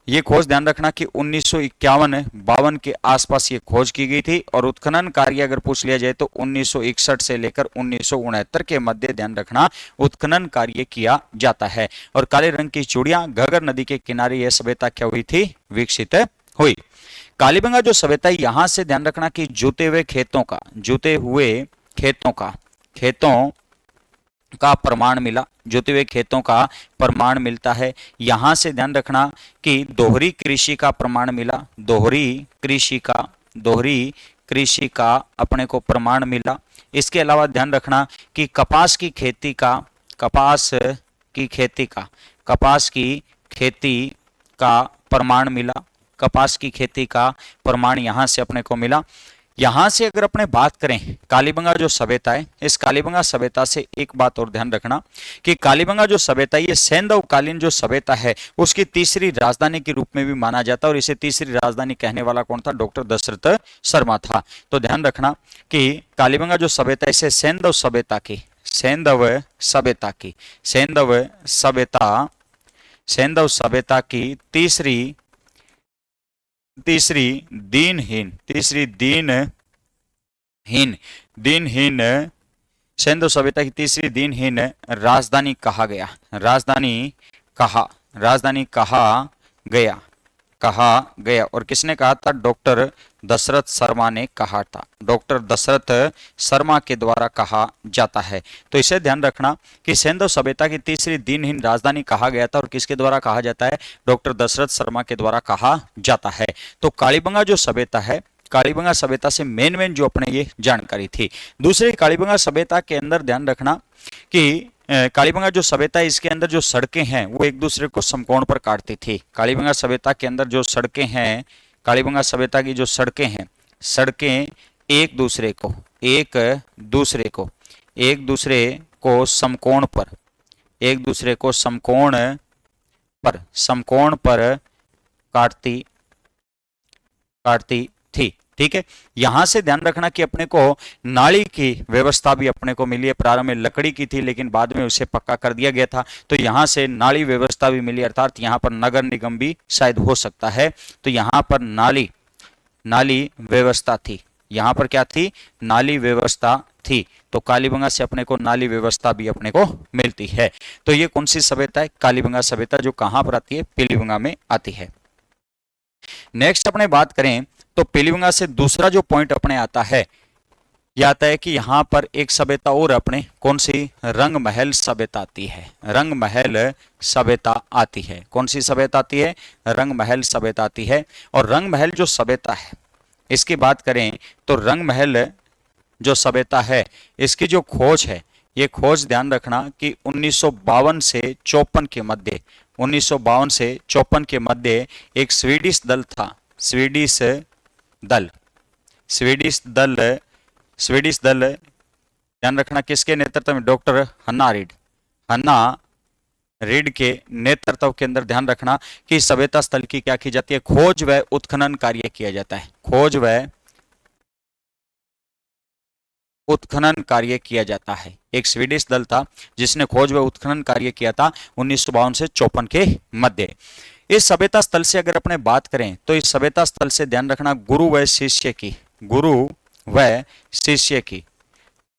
ये खोज ध्यान रखना कि 1951-52 के आसपास ये खोज की गई थी और उत्खनन कार्य अगर पूछ लिया जाए तो 1961 से लेकर 1969 के मध्य ध्यान रखना उत्खनन कार्य किया जाता है। और काले रंग की चूड़ियां घगर नदी के किनारे यह सभ्यता क्या हुई थी? विकसित हुई। कालीबंगा जो सभ्यता यहां से ध्यान रखना कि जुते हुए खेतों का, जुते हुए खेतों का, खेतों का प्रमाण मिला, जुते हुए खेतों का प्रमाण मिलता है। यहां से ध्यान रखना कि दोहरी कृषि का प्रमाण मिला, दोहरी कृषि का, दोहरी कृषि का अपने को प्रमाण मिला। इसके अलावा ध्यान रखना कि कपास की खेती का, कपास की खेती का, कपास की खेती का प्रमाण मिला, कपास की खेती का प्रमाण यहां से अपने को मिला। यहां से अगर अपने बात करें कालीबंगा जो सभ्यता है, इस कालीबंगा सभ्यता से एक बात और ध्यान रखना कि कालीबंगा जो सभ्यता ये सैंधवकालीन जो सभ्यता है उसकी तीसरी राजधानी के रूप में भी माना जाता है और इसे तीसरी राजधानी कहने वाला कौन था? डॉक्टर दशरथ शर्मा था। तो ध्यान रखना कि कालीबंगा जो सभ्यता इसे सैंधव सभ्यता की, सैंधव सभ्यता की, सैंधव सभ्यता, सैंधव सभ्यता की तीसरी, तीसरी दीनहीन, तीसरी दीनहीन, दीनहीन सैंधव सभ्यता की तीसरी दीनहीन राजधानी कहा गया, राजधानी कहा, राजधानी कहा गया, कहा गया। और किसने कहा था? डॉक्टर दशरथ शर्मा ने कहा था, डॉक्टर दशरथ शर्मा के द्वारा कहा जाता है। तो इसे ध्यान रखना कि सैंधव सभ्यता की तीसरी दीनहीन राजधानी कहा गया था और किसके द्वारा कहा जाता है? डॉक्टर दशरथ शर्मा के द्वारा कहा जाता है। तो कालीबंगा जो सभ्यता है, कालीबंगा सभ्यता से मेन जो अपने ये जानकारी थी। दूसरी कालीबंगा सभ्यता के अंदर ध्यान रखना कि कालीबंगा जो सभ्यता है इसके अंदर जो सड़कें हैं वो एक दूसरे को समकोण पर काटती थी। कालीबंगा सभ्यता के अंदर जो सड़कें हैं, कालीबंगा सभ्यता की जो सड़कें हैं, सड़कें एक दूसरे को, एक दूसरे को, एक दूसरे को समकोण पर, एक दूसरे को समकोण पर, समकोण पर काटती, काटती थी। ठीक है। यहां से ध्यान रखना कि अपने को नाली की व्यवस्था भी अपने को मिली है। प्रारंभ में लकड़ी की थी लेकिन बाद में उसे पक्का कर दिया गया था, तो यहां से नाली व्यवस्था भी मिली, अर्थात यहां पर नगर निगम भी शायद हो सकता है। तो यहां पर नाली, नाली व्यवस्था थी, यहां पर क्या थी? नाली व्यवस्था थी। तो कालीबंगा से अपने को नाली व्यवस्था भी अपने को मिलती है। तो ये कौन सी सभ्यता है? कालीबंगा सभ्यता, जो कहां पर आती है? पीलीबंगा में आती है। नेक्स्ट अपने बात करें तो पीलीबंगा से दूसरा जो पॉइंट अपने आता है, यह आता है कि यहां पर एक सभ्यता और अपने कौन सी? रंग महल सभ्यता आती है, रंग महल सभ्यता आती है। कौन सी सभ्यता आती है? रंग महल सभ्यता आती है। और रंग महल जो सभ्यता है इसकी बात करें तो रंग महल जो सभ्यता है इसकी जो खोज है, ये खोज ध्यान रखना कि 1952 से 54 के मध्य, 1952 से 54 के मध्य एक स्वीडिश दल था, स्वीडिश दल, स्वीडिश दल, स्वीडिश दल ध्यान रखना किसके नेतृत्व में? डॉक्टर हन्ना रीड, हन्ना रीड के नेतृत्व के अंदर ध्यान रखना कि सभ्यता स्थल की क्या की जाती है? खोज व उत्खनन कार्य किया जाता है, खोज व उत्खनन कार्य किया जाता है। एक स्वीडिश दल था जिसने खोज व उत्खनन कार्य किया था 1952 से 54 के मध्य। इस सभ्यता स्थल से अगर अपने बात करें तो इस सभ्यता स्थल से ध्यान रखना गुरु व शिष्य की, गुरु व शिष्य की,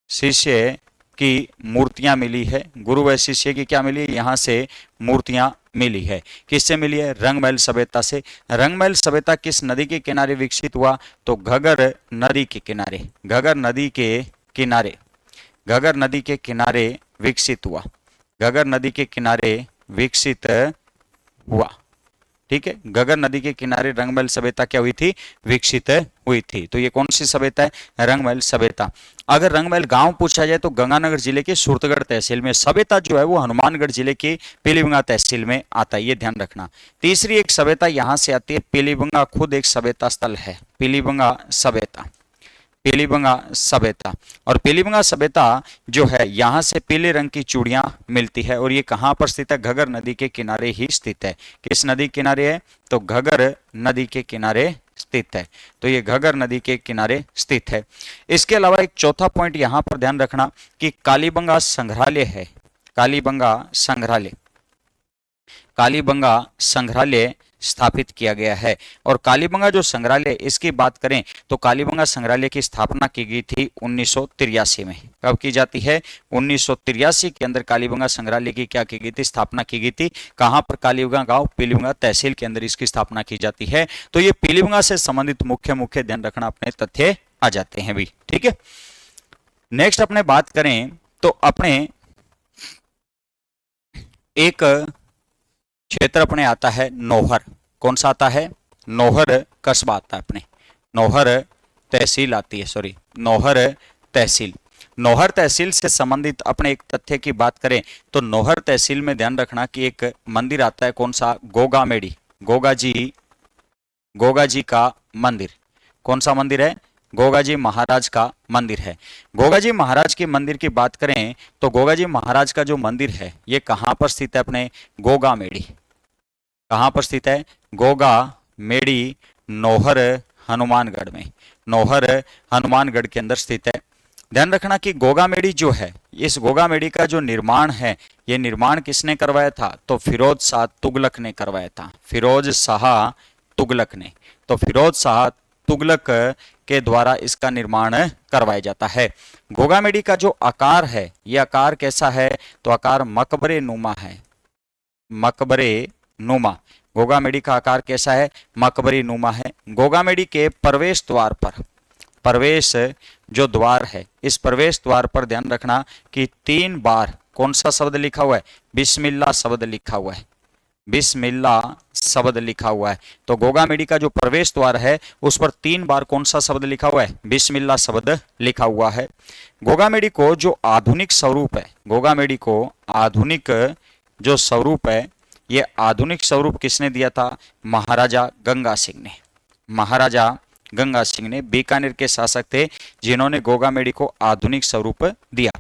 शिष्य की मूर्तियां मिली है। गुरु व शिष्य की क्या मिली? यहां से मूर्तियां मिली है। किससे मिली है? रंगमहल सभ्यता से। रंगमहल सभ्यता किस नदी के किनारे विकसित हुआ? तो घगर नदी के किनारे, घगर नदी के किनारे, घगर नदी के किनारे विकसित हुआ, घगर नदी के किनारे विकसित हुआ। ठीक है, घग्गर नदी के किनारे रंगमहल सभ्यता क्या हुई थी? विकसित हुई थी। तो ये कौन सी सभ्यता है? रंगमहल सभ्यता। अगर रंगमहल गांव पूछा जाए तो गंगानगर जिले के सुरतगढ़ तहसील में, सभ्यता जो है वो हनुमानगढ़ जिले के पीलीभंगा तहसील में आता है, ये ध्यान रखना। तीसरी एक सभ्यता यहां से आती है, पीलीभंगा खुद एक सभ्यता स्थल है, पीलीभंगा सभ्यता, पीलीभंगा सभ्यता। और पीलीभंगा सभ्यता जो है यहां से पीले रंग की चूड़ियां मिलती है, और ये कहां पर स्थित है? घग्गर नदी के किनारे ही स्थित है। किस नदी के किनारे है? तो घग्गर नदी के किनारे स्थित है। तो ये घग्गर नदी के किनारे स्थित है। इसके अलावा एक चौथा पॉइंट यहां पर ध्यान रखना कि कालीबंगा संग्रहालय है, कालीबंगा संग्रहालय, कालीबंगा संग्रहालय स्थापित किया गया है। और कालीबंगा जो संग्रहालय, इसकी बात करें तो कालीबंगा संग्रहालय की स्थापना की गई थी 1983 में। कब की जाती है? 1983 के अंदर कालीबंगा संग्रहालय की क्या की गई थी? स्थापना की गई थी। कहां पर? कालीबंगा गांव, पीलीभंगा तहसील के अंदर इसकी स्थापना की जाती है। तो ये पीलीभंगा से संबंधित मुख्य मुख्य ध्यान रखना अपने तथ्य आ जाते हैं भी। ठीक है, नेक्स्ट अपने बात करें तो अपने एक क्षेत्र अपने आता है नौहर। कौन सा आता है? नौहर कस्बा आता है अपने, नौहर तहसील आती है, सॉरी नौहर तहसील। नौहर तहसील से संबंधित अपने एक तथ्य की बात करें तो नौहर तहसील में ध्यान रखना कि एक मंदिर आता है, कौन सा? गोगामेड़ी, गोगा जी का मंदिर। कौन सा मंदिर है? गोगाजी महाराज का मंदिर है। गोगाजी महाराज के मंदिर की बात करें तो गोगाजी महाराज का जो मंदिर है ये कहां पर स्थित है? अपने गोगामेड़ी। कहां पर स्थित है? गोगामेड़ी, नौहर हनुमानगढ़ में, नौहर हनुमानगढ़ के अंदर स्थित है। ध्यान रखना कि गोगामेड़ी जो है, इस गोगामेड़ी का जो निर्माण है, ये निर्माण किसने करवाया था? तो फिरोज शाह तुगलक ने करवाया था, फिरोज शाह तुगलक ने। तो फिरोज शाह तुगलक के द्वारा इसका निर्माण करवाया जाता है। गोगामेड़ी का जो आकार है, ये आकार कैसा है? तो आकार मकबरे नुमा है, मकबरे नुमा। गोगामेड़ी का आकार कैसा है? मकबरी नुमा है। गोगामेड़ी के प्रवेश द्वार पर, प्रवेश जो द्वार है, इस प्रवेश द्वार पर ध्यान रखना कि 3 बार कौन सा शब्द लिखा हुआ है? बिस्मिल्लाह शब्द लिखा हुआ है, बिस्मिल्लाह शब्द लिखा हुआ है। तो गोगामेड़ी का जो प्रवेश द्वार है उस पर 3 बार कौन सा शब्द लिखा हुआ है? बिस्मिल्लाह शब्द लिखा हुआ है। गोगामेड़ी को जो आधुनिक स्वरूप है, गोगामेड़ी को आधुनिक जो स्वरूप है, ये आधुनिक स्वरूप किसने दिया था? महाराजा गंगा सिंह ने, महाराजा गंगा सिंह ने बीकानेर के शासक थे जिन्होंने गोगामेड़ी को आधुनिक स्वरूप दिया।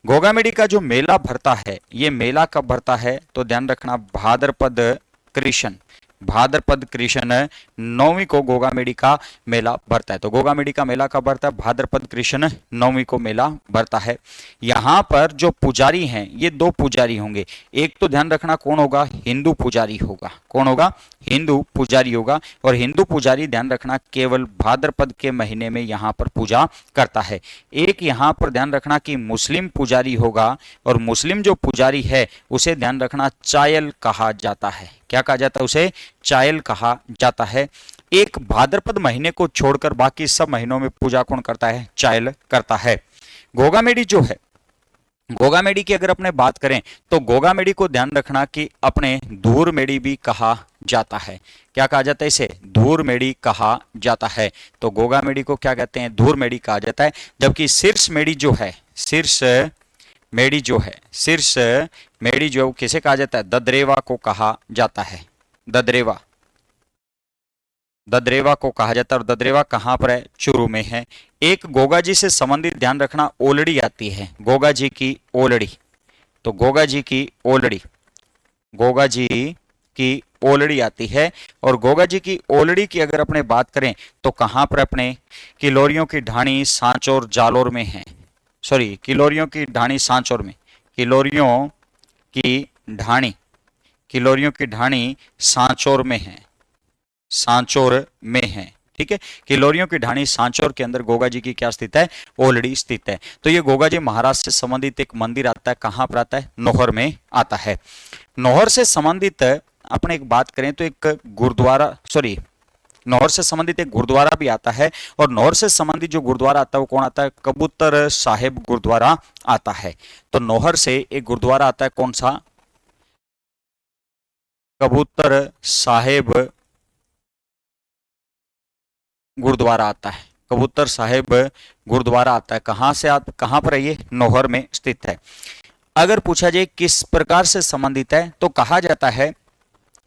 गोगामेड़ी का जो मेला भरता है, ये मेला कब भरता है? तो ध्यान रखना भाद्रपद कृष्ण, भाद्रपद कृष्ण नवमी को गोगामेड़ी का मेला भरता है। तो गोगामेड़ी का मेला कब भरता है? भाद्रपद कृष्ण नवमी को मेला भरता है। यहाँ पर जो पुजारी हैं ये 2 पुजारी होंगे। एक तो ध्यान रखना कौन होगा? हिंदू पुजारी होगा। कौन होगा? हिंदू पुजारी होगा। और हिंदू पुजारी ध्यान रखना केवल भाद्रपद के महीने में यहाँ पर पूजा करता है। एक यहाँ पर ध्यान रखना कि मुस्लिम पुजारी होगा, और मुस्लिम जो पुजारी है उसे ध्यान रखना चायल कहा जाता है। क्या कहा जाता है? उसे चायल कहा जाता है। एक भाद्रपद महीने को छोड़कर बाकी सब महीनों में पूजा कौन करता है? चायल करता है। गोगामेड़ी जो है, गोगामेड़ी की अगर अपने बात करें तो गोगामेड़ी को ध्यान रखना कि अपने धूरमेड़ी भी कहा जाता है। क्या कहा जाता है? इसे धूरमेड़ी कहा जाता है। तो गोगामेड़ी को क्या कहते हैं? धूरमेड़ी कहा जाता है। जबकि शीर्ष मेड़ी जो है, शीर्ष मेड़ी जो है, शीर्ष मेड़ी जो किसे कहा जाता है? ददरेवा को कहा जाता है, ददरेवा, ददरेवा को कहा जाता है। और ददरेवा कहां पर है? चूरू में है। एक गोगा जी से संबंधित ध्यान रखना ओलड़ी आती है, गोगा जी की ओलड़ी। तो गोगा जी की ओलड़ी, गोगा जी की ओलड़ी आती है। और गोगा जी की ओलड़ी की अगर अपने बात करें तो कहां पर? अपने किलोरियों की ढाणी सांचौर जालोर में है, सॉरी किलोरियों की ढाणी सांचौर में, किलोरियों की ढाणी, किलोरियों की ढाणी सांचौर में है, सांचौर में है। ठीक है, किलोरियों की ढाणी सांचौर के अंदर गोगा जी की क्या स्थित है? ओलड़ी स्थित है। तो ये गोगा जी महाराज से संबंधित एक मंदिर आता है, कहां पर आता है? नौहर में आता है। नौहर से संबंधित अपने एक बात करें तो एक गुरुद्वारा, सॉरी नौहर से संबंधित एक गुरुद्वारा भी आता है। और नौहर से संबंधित जो गुरुद्वारा आता है वो कौन आता है? कबूतर साहिब गुरुद्वारा आता है। तो नौहर से एक गुरुद्वारा आता है, कौन सा? कबूतर साहिब गुरुद्वारा आता है। कबूतर साहिब गुरुद्वारा आता है। कहां पर है ये? नौहर में स्थित है। अगर पूछा जाए किस प्रकार से संबंधित है, तो कहा जाता है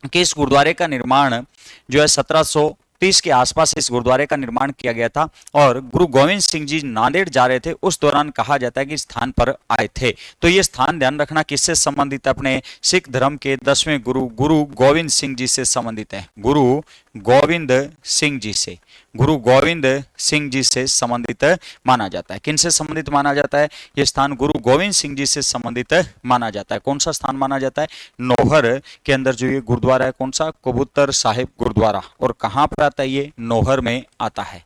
कि इस गुरुद्वारे का निर्माण जो है 1730 के आसपास इस गुरुद्वारे का निर्माण किया गया था और गुरु गोविंद सिंह जी नांदेड़ जा रहे थे, उस दौरान कहा जाता है कि स्थान पर आए थे। तो ये स्थान ध्यान रखना किससे संबंधित है? अपने सिख धर्म के 10वें गुरु गुरु गोविंद सिंह जी से संबंधित है। गुरु गोविंद सिंह जी से, गुरु गोविंद सिंह जी से संबंधित माना जाता है। किन से संबंधित माना जाता है? ये स्थान गुरु गोविंद सिंह जी से संबंधित माना जाता है। कौन सा स्थान माना जाता है? नौहर के अंदर जो ये गुरुद्वारा है, कौन सा? कबूतर साहिब गुरुद्वारा। और कहां पर आता है ये? नौहर में आता है।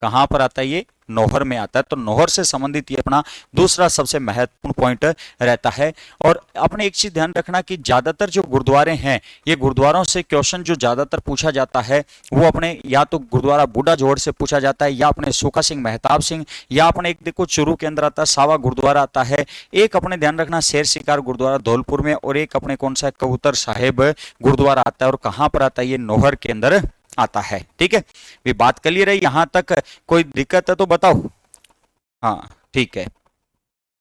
कहां पर आता है ये? नौहर में आता है। तो नौहर से संबंधित ये अपना दूसरा सबसे महत्वपूर्ण पॉइंट रहता है। और अपने एक चीज ध्यान रखना कि ज्यादातर जो गुरुद्वारे हैं, ये गुरुद्वारों से क्वेश्चन जो ज्यादातर पूछा जाता है वो अपने या तो गुरुद्वारा बूढ़ा जोड़ से पूछा जाता है, या अपने सुखा सिंह मेहताब सिंह, या अपने एक देखो चुरू के अंदर आता है सावा गुरुद्वारा आता है, एक अपने ध्यान रखना शेर शिकार गुरुद्वारा धौलपुर में, और एक अपने कौन सा है? कबूतर साहिब गुरुद्वारा आता है। और कहां पर आता है ये? नौहर के अंदर आता है। ठीक है, भी बात क्लियर है यहां तक? कोई दिक्कत है तो बताओ। हाँ ठीक है।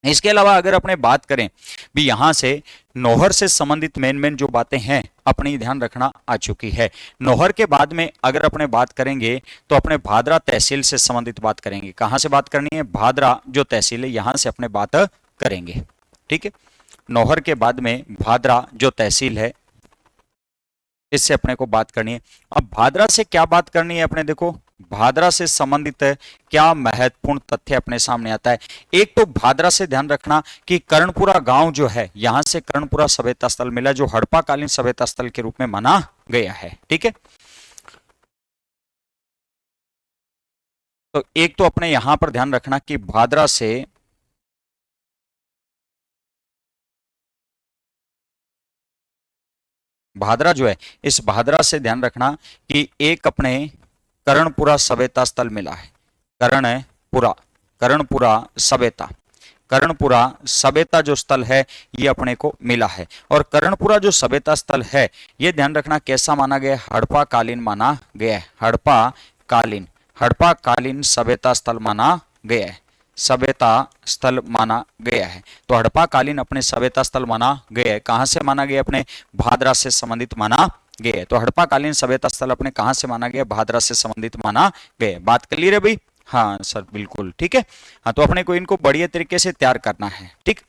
इसके अलावा अगर अपने बात करें भी यहां से नौहर से संबंधित मेन जो बातें हैं अपनी ध्यान रखना आ चुकी है। नौहर के बाद में अगर अपने बात करेंगे तो अपने भादरा तहसील से संबंधित बात करेंगे। कहां से बात करनी है? भादरा जो तहसील है यहां से अपने बात करेंगे। ठीक है, नौहर के बाद में भादरा जो तहसील है इससे अपने को बात करनी है। अब भादरा से क्या बात करनी है अपने? देखो भादरा से संबंधित क्या महत्वपूर्ण तथ्य अपने सामने आता है। एक तो भादरा से ध्यान रखना कि कर्णपुरा गांव जो है, यहां से कर्णपुरा सभ्यता स्थल मिला जो हड़प्पा कालीन सभ्यता स्थल के रूप में माना गया है। ठीक है, तो एक तो अपने यहां पर ध्यान रखना कि भादरा से भादरा जो है, इस भादरा से ध्यान रखना कि एक अपने कर्णपुरा सभ्यता स्थल मिला है। कर्णपुरा सभ्यता, कर्णपुरा सभ्यता जो स्थल है ये अपने को मिला है। और कर्णपुरा जो सभ्यता स्थल है ये ध्यान रखना कैसा माना गया है? हड़प्पा कालीन माना गया है। हड़प्पा कालीन सभ्यता स्थल माना गया है। सभ्यता स्थल माना गया है। तो हड़प्पा कालीन अपने सभ्यता स्थल माना गया है। कहां से माना गया? अपने भादरा से संबंधित माना गया है। तो हड़प्पा कालीन सभ्यता स्थल अपने कहां से माना गया? भादरा से संबंधित माना गया। बात क्लियर है भाई? हाँ सर बिल्कुल ठीक है। हाँ, तो अपने को इनको बढ़िया तरीके से तैयार करना है। ठीक,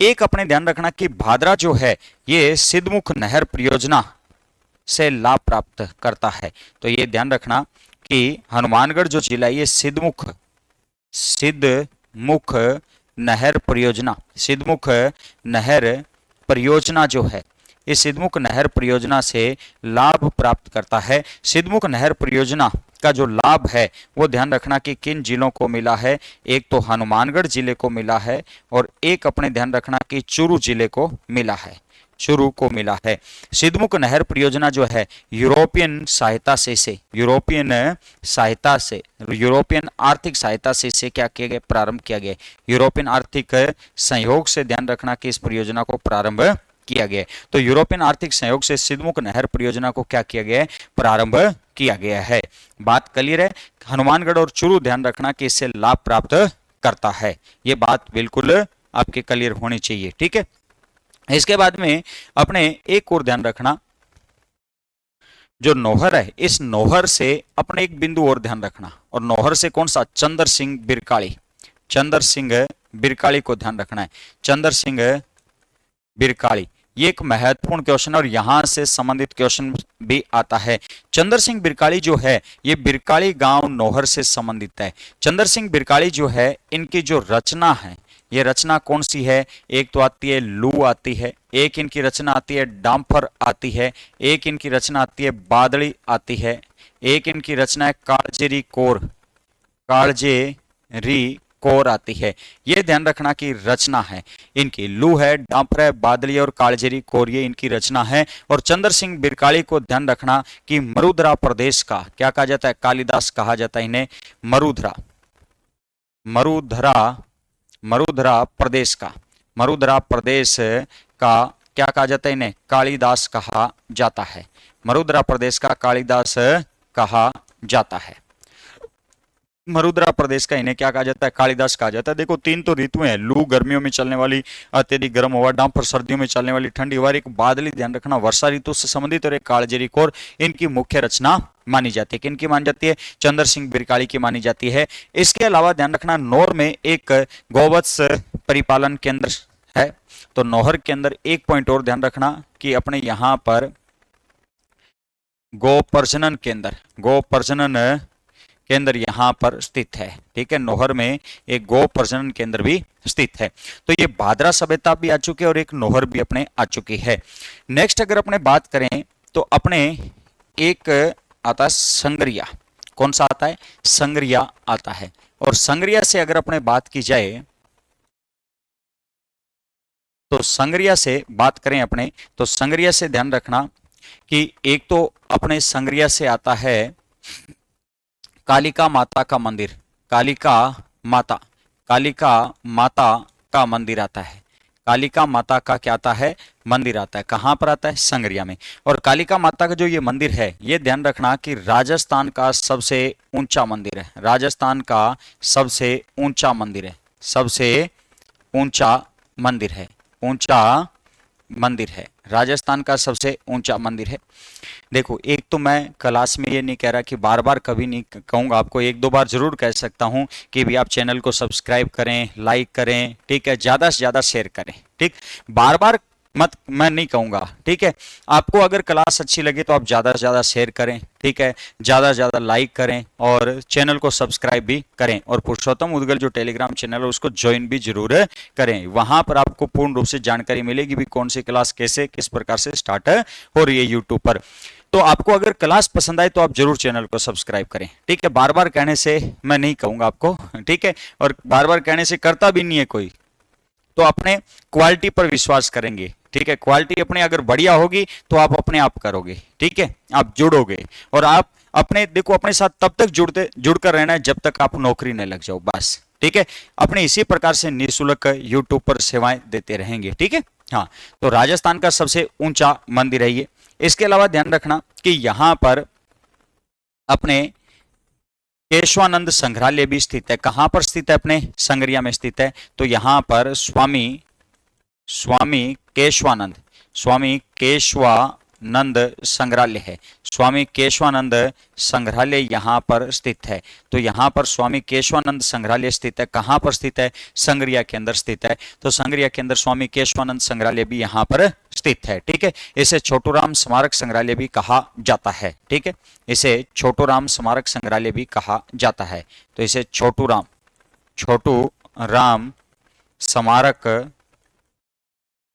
एक अपने ध्यान रखना कि भादरा जो है ये सिद्धमुख नहर परियोजना से लाभ प्राप्त करता है। तो ये ध्यान रखना कि हनुमानगढ़ जो जिला ये सिद्धमुख नहर परियोजना जो है, इस सिद्धमुख नहर परियोजना से लाभ प्राप्त करता है। सिद्धमुख नहर परियोजना का जो लाभ है वो ध्यान रखना कि किन जिलों को मिला है। एक तो हनुमानगढ़ जिले को मिला है और एक अपने ध्यान रखना कि चूरू जिले को मिला है। सिद्धमुख नहर परियोजना जो है यूरोपियन आर्थिक सहायता से क्या किया गया? प्रारंभ किया गया। यूरोपियन आर्थिक सहयोग से ध्यान रखना कि इस परियोजना को प्रारंभ किया गया। तो यूरोपियन आर्थिक सहयोग से सिद्धमुख नहर परियोजना को क्या किया गया है? प्रारंभ किया गया है। बात क्लियर है? हनुमानगढ़ और चूरू ध्यान रखना कि इससे लाभ प्राप्त करता है। ये बात बिल्कुल आपके क्लियर होनी चाहिए। ठीक है, इसके बाद में अपने एक और ध्यान रखना, जो नौहर है इस नौहर से अपने एक बिंदु और ध्यान रखना। और नौहर से कौन सा? चंद्र सिंह बिरकाली को ध्यान रखना है। चंद्र सिंह बिरकाली ये एक महत्वपूर्ण क्वेश्चन है और यहां से संबंधित क्वेश्चन भी आता है। चंद्र सिंह बिरकाली जो है ये बिरकाली गांव नौहर से संबंधित है। चंद्र सिंह बिरकाली जो है इनकी जो रचना है ये रचना कौन सी है? एक तो आती है लू आती है, एक इनकी रचना आती है डाम्फर आती है, एक इनकी रचना आती है बादड़ी आती है, एक इनकी रचना है कालजेरी कोर आती है। ये ध्यान रखना कि रचना है इनकी लू है, डाम्फर है, बादली और कालजेरी कोर, ये इनकी रचना है। और चंद्र सिंह बिरकाली को ध्यान रखना कि मरुधरा प्रदेश का क्या कहा जाता है? कालिदास कहा जाता है इन्हें। मरुधरा प्रदेश का क्या कहा जाता है? इन्हें कालिदास कहा जाता है। मरुद्रा प्रदेश का कालिदास कहा जाता है। मरुद्रा प्रदेश का इन्हें क्या कहा जाता है? कालिदास कहा जाता है। देखो तीन तो ऋतुएं हैं, लू गर्मियों में चलने वाली, अत्यधिक गर्म हवा, डांफर सर्दियों में चलने वाली ठंडी हवा, एक बादली, ध्यान रखना वर्षा ऋतु से संबंधित, और एक कालजयी कोर इनकी मुख्य रचना मानी जाती है। किनकी मानी जाती है? चंद्र सिंह बिरकाली की मानी जाती है। इसके अलावा ध्यान रखना नौर में एक गौवत्स परिपालन केंद्र है। तो नौहर के अंदर एक पॉइंट और ध्यान रखना कि अपने यहां पर गोप्रजनन केंद्र यहां पर स्थित है। ठीक है, नौहर में एक गो प्रजनन केंद्र भी स्थित है। तो ये भादरा सभ्यता भी आ चुकी है और एक नौहर भी अपने आ चुकी है। नेक्स्ट अगर अपने बात करें तो अपने एक आता है संग्रिया। कौन सा आता है? संग्रिया आता है। और संग्रिया से अगर अपने बात की जाए तो संग्रिया से बात करें अपने, तो संग्रिया से ध्यान रखना कि एक तो अपने संग्रिया से आता है कालिका माता का मंदिर। कालिका माता का मंदिर आता है। कालिका माता का क्या आता है? मंदिर आता है। कहां पर आता है? संग्रिया में। और कालिका माता का जो ये मंदिर है, ये ध्यान रखना कि राजस्थान का सबसे ऊंचा मंदिर है। राजस्थान का सबसे ऊंचा मंदिर है। सबसे ऊंचा मंदिर है। ऊंचा मंदिर है। राजस्थान का सबसे ऊंचा मंदिर है। देखो एक तो मैं क्लास में ये नहीं कह रहा कि बार बार कभी नहीं कहूंगा आपको, एक दो बार जरूर कह सकता हूं कि भी आप चैनल को सब्सक्राइब करें, लाइक करें, ठीक है, ज्यादा से ज्यादा शेयर करें। ठीक, बार बार मत मैं नहीं कहूंगा। ठीक है, आपको अगर क्लास अच्छी लगे तो आप ज्यादा से ज्यादा शेयर करें, ठीक है, ज्यादा से ज्यादा लाइक करें और चैनल को सब्सक्राइब भी करें। और पुरुषोत्तम उदगल जो टेलीग्राम चैनल है उसको ज्वाइन भी जरूर करें। वहां पर आपको पूर्ण रूप से जानकारी मिलेगी भी कौन सी क्लास कैसे किस प्रकार से स्टार्ट हो रही है यूट्यूब पर। तो आपको अगर क्लास पसंद आए तो आप जरूर चैनल को सब्सक्राइब करें। ठीक है, बार बार कहने से मैं नहीं कहूंगा आपको, ठीक है, और बार बार कहने से करता भी नहीं है कोई। तो अपने क्वालिटी पर विश्वास करेंगे। ठीक है, क्वालिटी अपने अगर बढ़िया होगी तो आप अपने आप करोगे। ठीक है, आप जुड़ोगे और आप अपने देखो अपने साथ तब तक जुड़कर रहना है जब तक आप नौकरी न लग जाओ, बस। ठीक है, अपने इसी प्रकार से निःशुल्क यूट्यूब पर सेवाएं देते रहेंगे। ठीक है, हाँ, तो राजस्थान का सबसे ऊंचा मंदिर है ये। इसके अलावा ध्यान रखना कि यहां पर अपने केशवानंद संग्रहालय भी स्थित है। कहां पर स्थित है? अपने संग्रिया में स्थित है। तो यहां पर स्वामी केशवानंद संग्रहालय है। स्वामी केशवानंद संग्रहालय यहां पर स्थित है। तो यहां पर स्वामी केशवानंद संग्रहालय स्थित है। कहां पर स्थित है? संग्रिया के अंदर स्थित है। तो संग्रिया के अंदर स्वामी केशवानंद संग्रहालय भी यहां पर स्थित है। ठीक है, इसे छोटूराम स्मारक संग्रहालय भी कहा जाता है। ठीक है, इसे छोटूराम स्मारक संग्रहालय भी कहा जाता है। तो इसे छोटूराम स्मारक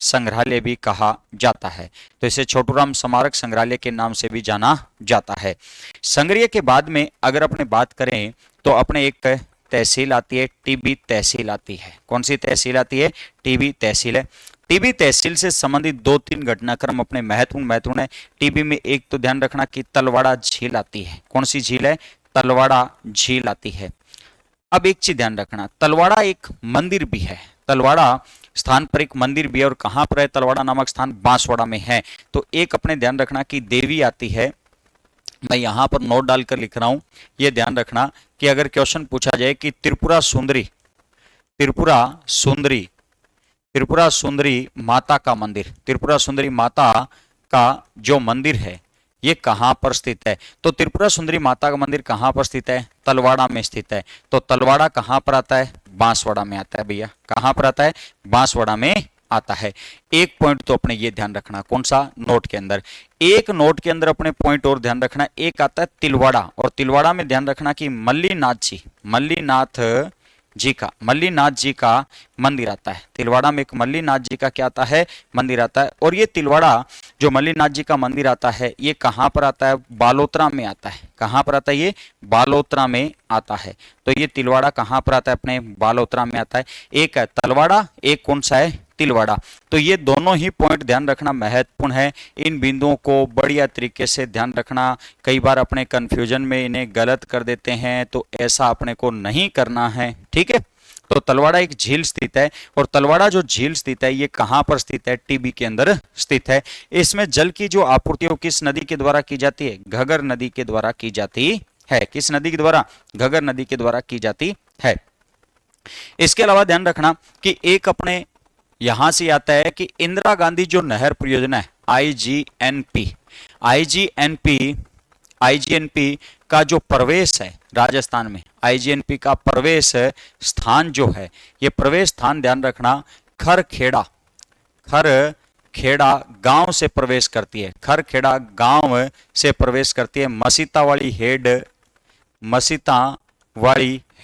संग्रहालय भी कहा जाता है। तो इसे छोटूराम स्मारक संग्रहालय के नाम से भी जाना जाता है। संग्रिया के बाद में अगर अपने बात करें तो अपने एक तहसील आती है, टीबी तहसील आती है। कौन सी तहसील आती है? टीबी तहसील है। टीबी तहसील से संबंधित 2-3 घटनाक्रम अपने महत्वपूर्ण है। टीबी में एक तो ध्यान रखना कि तलवाड़ा झील आती है। कौन सी झील है? तलवाड़ा झील आती है। अब एक चीज ध्यान रखना, तलवाड़ा एक मंदिर भी है। तलवाड़ा स्थान पर एक मंदिर भी है। और कहां पर है तलवाड़ा नामक स्थान? बांसवाड़ा में है। तो एक अपने ध्यान रखना कि देवी आती है। मैं यहां पर नोट डालकर लिख रहा हूं, यह ध्यान रखना कि अगर क्वेश्चन पूछा जाए कि त्रिपुरा सुंदरी माता का मंदिर, त्रिपुरा सुंदरी माता का जो मंदिर है ये कहां पर स्थित है? तो त्रिपुरा सुंदरी माता का मंदिर कहां पर स्थित है? तलवाड़ा में स्थित है। तो तलवाड़ा कहां पर आता है? बांसवाड़ा में आता है भैया। कहां पर आता है? बांसवाड़ा में आता है। एक पॉइंट तो अपने ये ध्यान रखना, कौन सा? नोट के अंदर। एक नोट के अंदर अपने पॉइंट और ध्यान रखना, एक आता है तिलवाड़ा। और तिलवाड़ा में ध्यान रखना कि मल्लीनाथ जी का मंदिर आता है। तिलवाड़ा में एक मल्लीनाथ जी का क्या आता है? मंदिर आता है। और ये तिलवाड़ा जो मल्लीनाथ जी का मंदिर आता है ये कहां पर आता है? बालोतरा में आता है। कहां पर आता है? ये बालोतरा में आता है। तो ये तिलवाड़ा कहां पर आता है? अपने बालोतरा में आता है। एक है तलवाड़ा, एक कौन सा है? तिलवाड़ा। तो ये दोनों ही पॉइंट ध्यान रखना महत्वपूर्ण है। इन बिंदुओं को बढ़िया तरीके से ध्यान रखना। कई बार अपने कंफ्यूजन में इन्हें गलत कर देते हैं, तो ऐसा अपने को नहीं करना है। ठीक है, तो तलवाड़ा एक झील स्थित है और तलवाड़ा जो झील स्थित है ये कहां पर स्थित है? टीबी के अंदर स्थित है। इसमें जल की जो आपूर्ति वो किस नदी के द्वारा की जाती है? घगर नदी के द्वारा की जाती है। किस नदी के द्वारा? घगर नदी के द्वारा की जाती है। इसके अलावा ध्यान रखना कि एक अपने यहां से आता है कि इंदिरा गांधी जो नहर परियोजना है आईजीएनपी, आईजीएनपी का जो प्रवेश है राजस्थान में, आईजीएनपी का प्रवेश स्थान जो है, ये प्रवेश स्थान ध्यान रखना खरखेड़ा गांव से प्रवेश करती है। खरखेड़ा गांव से प्रवेश करती है। मसीता वाली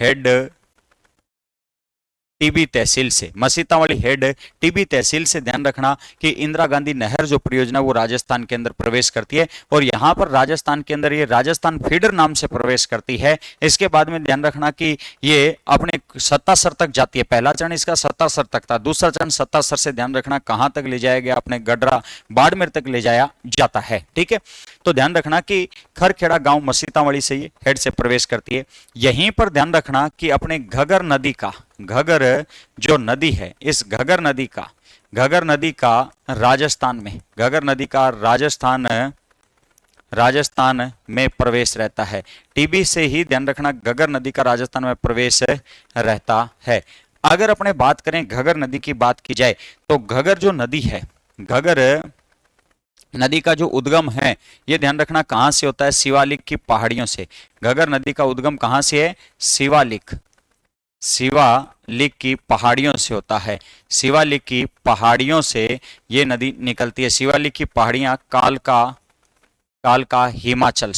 हेड टीबी तहसील से, मसीता वाली हेड टीबी तहसील से ध्यान रखना कि इंदिरा गांधी नहर जो परियोजना वो राजस्थान के अंदर प्रवेश करती है और यहां पर राजस्थान के अंदर ये राजस्थान फीडर नाम से प्रवेश करती है। इसके बाद में ध्यान रखना कि ये अपने सत्तासर तक जाती है। पहला चरण इसका सत्तासर तक था, दूसरा चरण सत्तासर से ध्यान रखना कहां तक ले जाया गया? अपने गडरा बाड़मेर तक ले जाया जाता है। ठीक है, तो ध्यान रखना कि खरखेड़ा गांव मसीतावाड़ी से ये हेड से प्रवेश करती है। यहीं पर ध्यान रखना कि अपने घगर नदी का, घगर जो नदी है, इस घगर नदी का राजस्थान में, घगर नदी का राजस्थान में प्रवेश रहता है। टीबी से ही ध्यान रखना घगर नदी का राजस्थान में प्रवेश रहता है। अगर अपने बात करें घगर नदी की बात की जाए तो घगर जो नदी है, घगर नदी का जो उद्गम है ये ध्यान रखना कहां से होता है? शिवालिक की पहाड़ियों से। घगर नदी का उद्गम कहां से है? शिवालिक की पहाड़ियों से होता है। शिवालिक की पहाड़ियों से ये नदी निकलती है। शिवालिक की पहाड़ियां कालका हिमाचल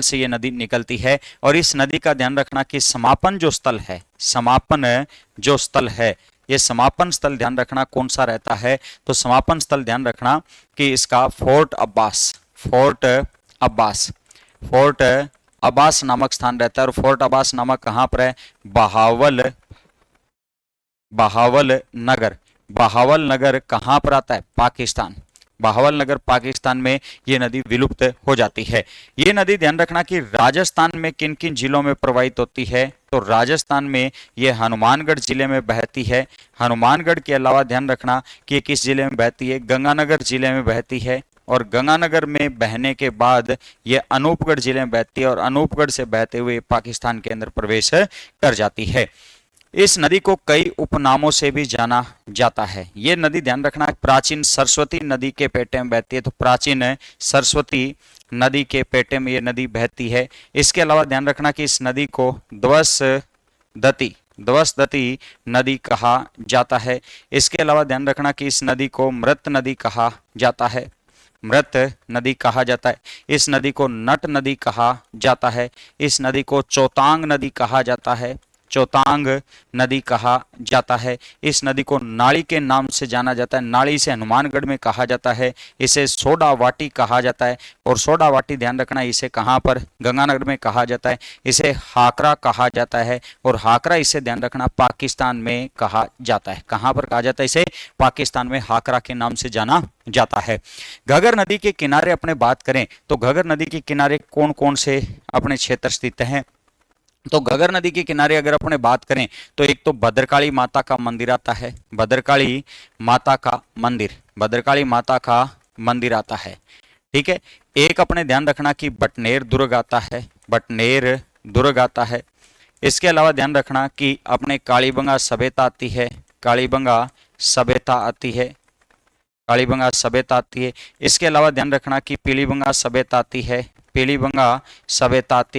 से ये नदी निकलती है। और इस नदी का ध्यान रखना कि समापन जो स्थल है, ये समापन स्थल ध्यान रखना कौन सा रहता है? तो समापन स्थल ध्यान रखना कि इसका फोर्ट अब्बास नामक स्थान रहता है। और फोर्ट अब्बास नामक कहां पर है? बहावल नगर कहां पर आता है? पाकिस्तान। बहावल नगर पाकिस्तान में ये नदी विलुप्त हो जाती है। ये नदी ध्यान रखना कि राजस्थान में किन किन जिलों में प्रवाहित होती है? तो राजस्थान में ये हनुमानगढ़ जिले में बहती है। हनुमानगढ़ के अलावा ध्यान रखना कि ये किस जिले में बहती है? गंगानगर जिले में बहती है। और गंगानगर में बहने के बाद ये अनूपगढ़ जिले में बहती है और अनूपगढ़ से बहते हुए पाकिस्तान के अंदर प्रवेश कर जाती है। इस नदी को कई उपनामों से भी जाना जाता है। ये नदी ध्यान रखना प्राचीन सरस्वती नदी के पेटे में बहती है। तो प्राचीन सरस्वती नदी के पेटे में ये नदी बहती है। इसके अलावा ध्यान रखना कि इस नदी को ध्वसदती नदी कहा जाता है। इसके अलावा ध्यान रखना कि इस नदी को मृत नदी कहा जाता है। इस नदी को नट नदी कहा जाता है। इस नदी को चौतांग नदी कहा जाता है। इस नदी को नाली के नाम से जाना जाता है। नाली से हनुमानगढ़ में कहा जाता है। इसे सोडावाटी कहा जाता है। और सोडावाटी ध्यान रखना इसे कहां पर? गंगानगर में कहा जाता है। इसे हाकरा कहा जाता है। और हाकरा इसे ध्यान रखना पाकिस्तान में कहा जाता है। कहां पर कहा जाता है? इसे पाकिस्तान में हाकरा के नाम से जाना जाता है। घगर नदी के किनारे अपने बात करें तो घगर नदी के किनारे कौन कौन से अपने क्षेत्र स्थित हैं? तो घगर नदी के किनारे अगर अपने बात करें तो एक तो भद्रकाली माता का मंदिर आता है। भद्रकाली माता का मंदिर आता है। ठीक है, एक अपने ध्यान रखना कि बटनेर दुर्ग आता है। इसके अलावा ध्यान रखना कि अपने कालीबंगा सभ्यता आती है। इसके अलावा ध्यान रखना कि पीलीबंगा सभ्यता आती है।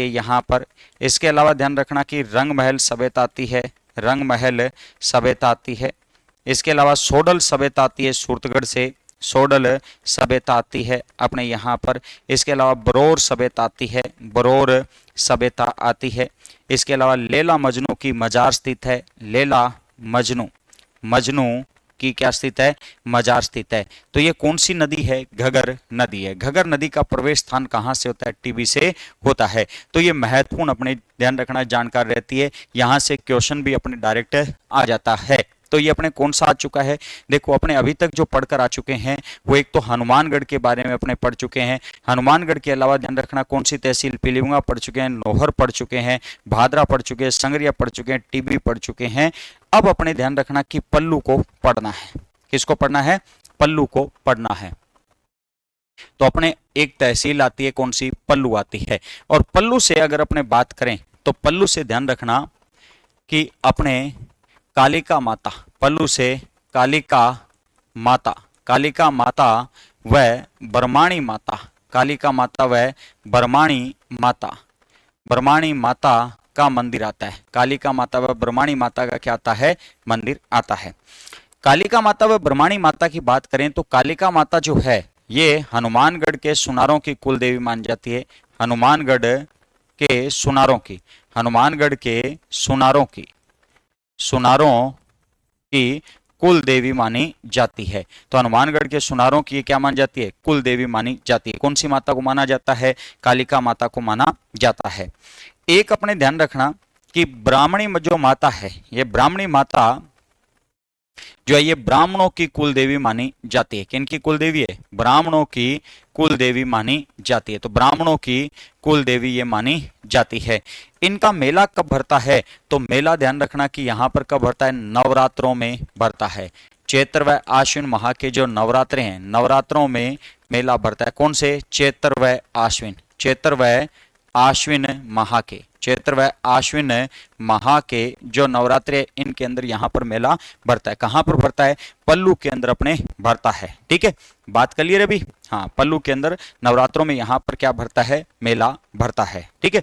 यहाँ पर। इसके अलावा ध्यान रखना कि रंगमहल सभ्यता आती है। इसके अलावा सोडल सभ्यता आती है सूरतगढ़ से। सोडल सभ्यता आती है अपने यहाँ पर। इसके अलावा बरौर सभ्यता आती है। इसके अलावा लैला मजनू की मजार स्थित है। लैला मजनू की क्या स्थित है? मजार स्थित है। तो ये कौन सी नदी है? घगर नदी है। घगर नदी का प्रवेश स्थान कहां से होता है? टीबी से होता है। तो ये महत्वपूर्ण अपने ध्यान रखना जानकारी रहती है। यहां से क्वेश्चन भी अपने डायरेक्ट आ जाता है। तो ये अपने कौन सा आ चुका है, देखो अपने अभी तक जो पढ़कर आ चुके हैं वो एक तो हनुमानगढ़ के बारे में अपने पढ़ चुके हैं। हनुमानगढ़ के अलावा ध्यान रखना कौन सी तहसील, पीलीभीत पढ़ चुके हैं, नौहर पढ़ चुके हैं, भादरा पढ़ चुके हैं, संगरिया पढ़ चुके हैं, टीबी पढ़ चुके हैं। अब अपने ध्यान रखना कि पल्लू को पढ़ना है। किसको पढ़ना है, पल्लू को पढ़ना है। तो अपने एक तहसील आती है, कौन सी, पल्लू आती है। और पल्लू से अगर अपने बात करें तो पल्लू से ध्यान रखना कि अपने कालिका माता, पल्लू से कालिका माता, कालिका माता व ब्रह्माणी माता, कालिका माता व ब्रह्माणी माता, ब्रह्माणी माता का मंदिर आता है। कालिका माता व ब्रह्माणी माता का क्या आता है, मंदिर आता है। कालिका माता व ब्रह्माणी माता की बात करें तो कालिका माता जो है ये हनुमानगढ़ के सुनारों की कुल देवी मानी जाती है। हनुमानगढ़ के सुनारों की, हनुमानगढ़ के सुनारों की, सुनारों की कुल देवी मानी जाती है। तो हनुमानगढ़ के सुनारों की क्या मानी जाती है, कुल देवी मानी जाती है। कौन सी माता को माना जाता है, कालिका माता को माना जाता है। एक अपने ध्यान रखना कि ब्राह्मणी जो माता है, ये ब्राह्मणी माता जो है ये ब्राह्मणों की कुल देवी मानी जाती है। किन की कुल देवी है, ब्राह्मणों की कुल देवी मानी जाती है। तो ब्राह्मणों की कुल देवी ये मानी जाती है। इनका मेला कब भरता है, तो मेला ध्यान रखना कि यहां पर कब भरता है, नवरात्रों में भरता है। चैत्र व आश्विन माह के जो नवरात्रे हैं, नवरात्रों में मेला भरता है। कौन से, चैत्र व आश्विन, चैत्र व आश्विन माह के, चैत्र व आश्विन माह के जो नवरात्रे, इनके अंदर यहाँ पर मेला भरता है। कहाँ पर भरता है, पल्लू के अंदर अपने भरता है। ठीक है, बात कर लिए अभी, हाँ पल्लू के अंदर नवरात्रों में यहाँ पर क्या भरता है, मेला भरता है। ठीक है,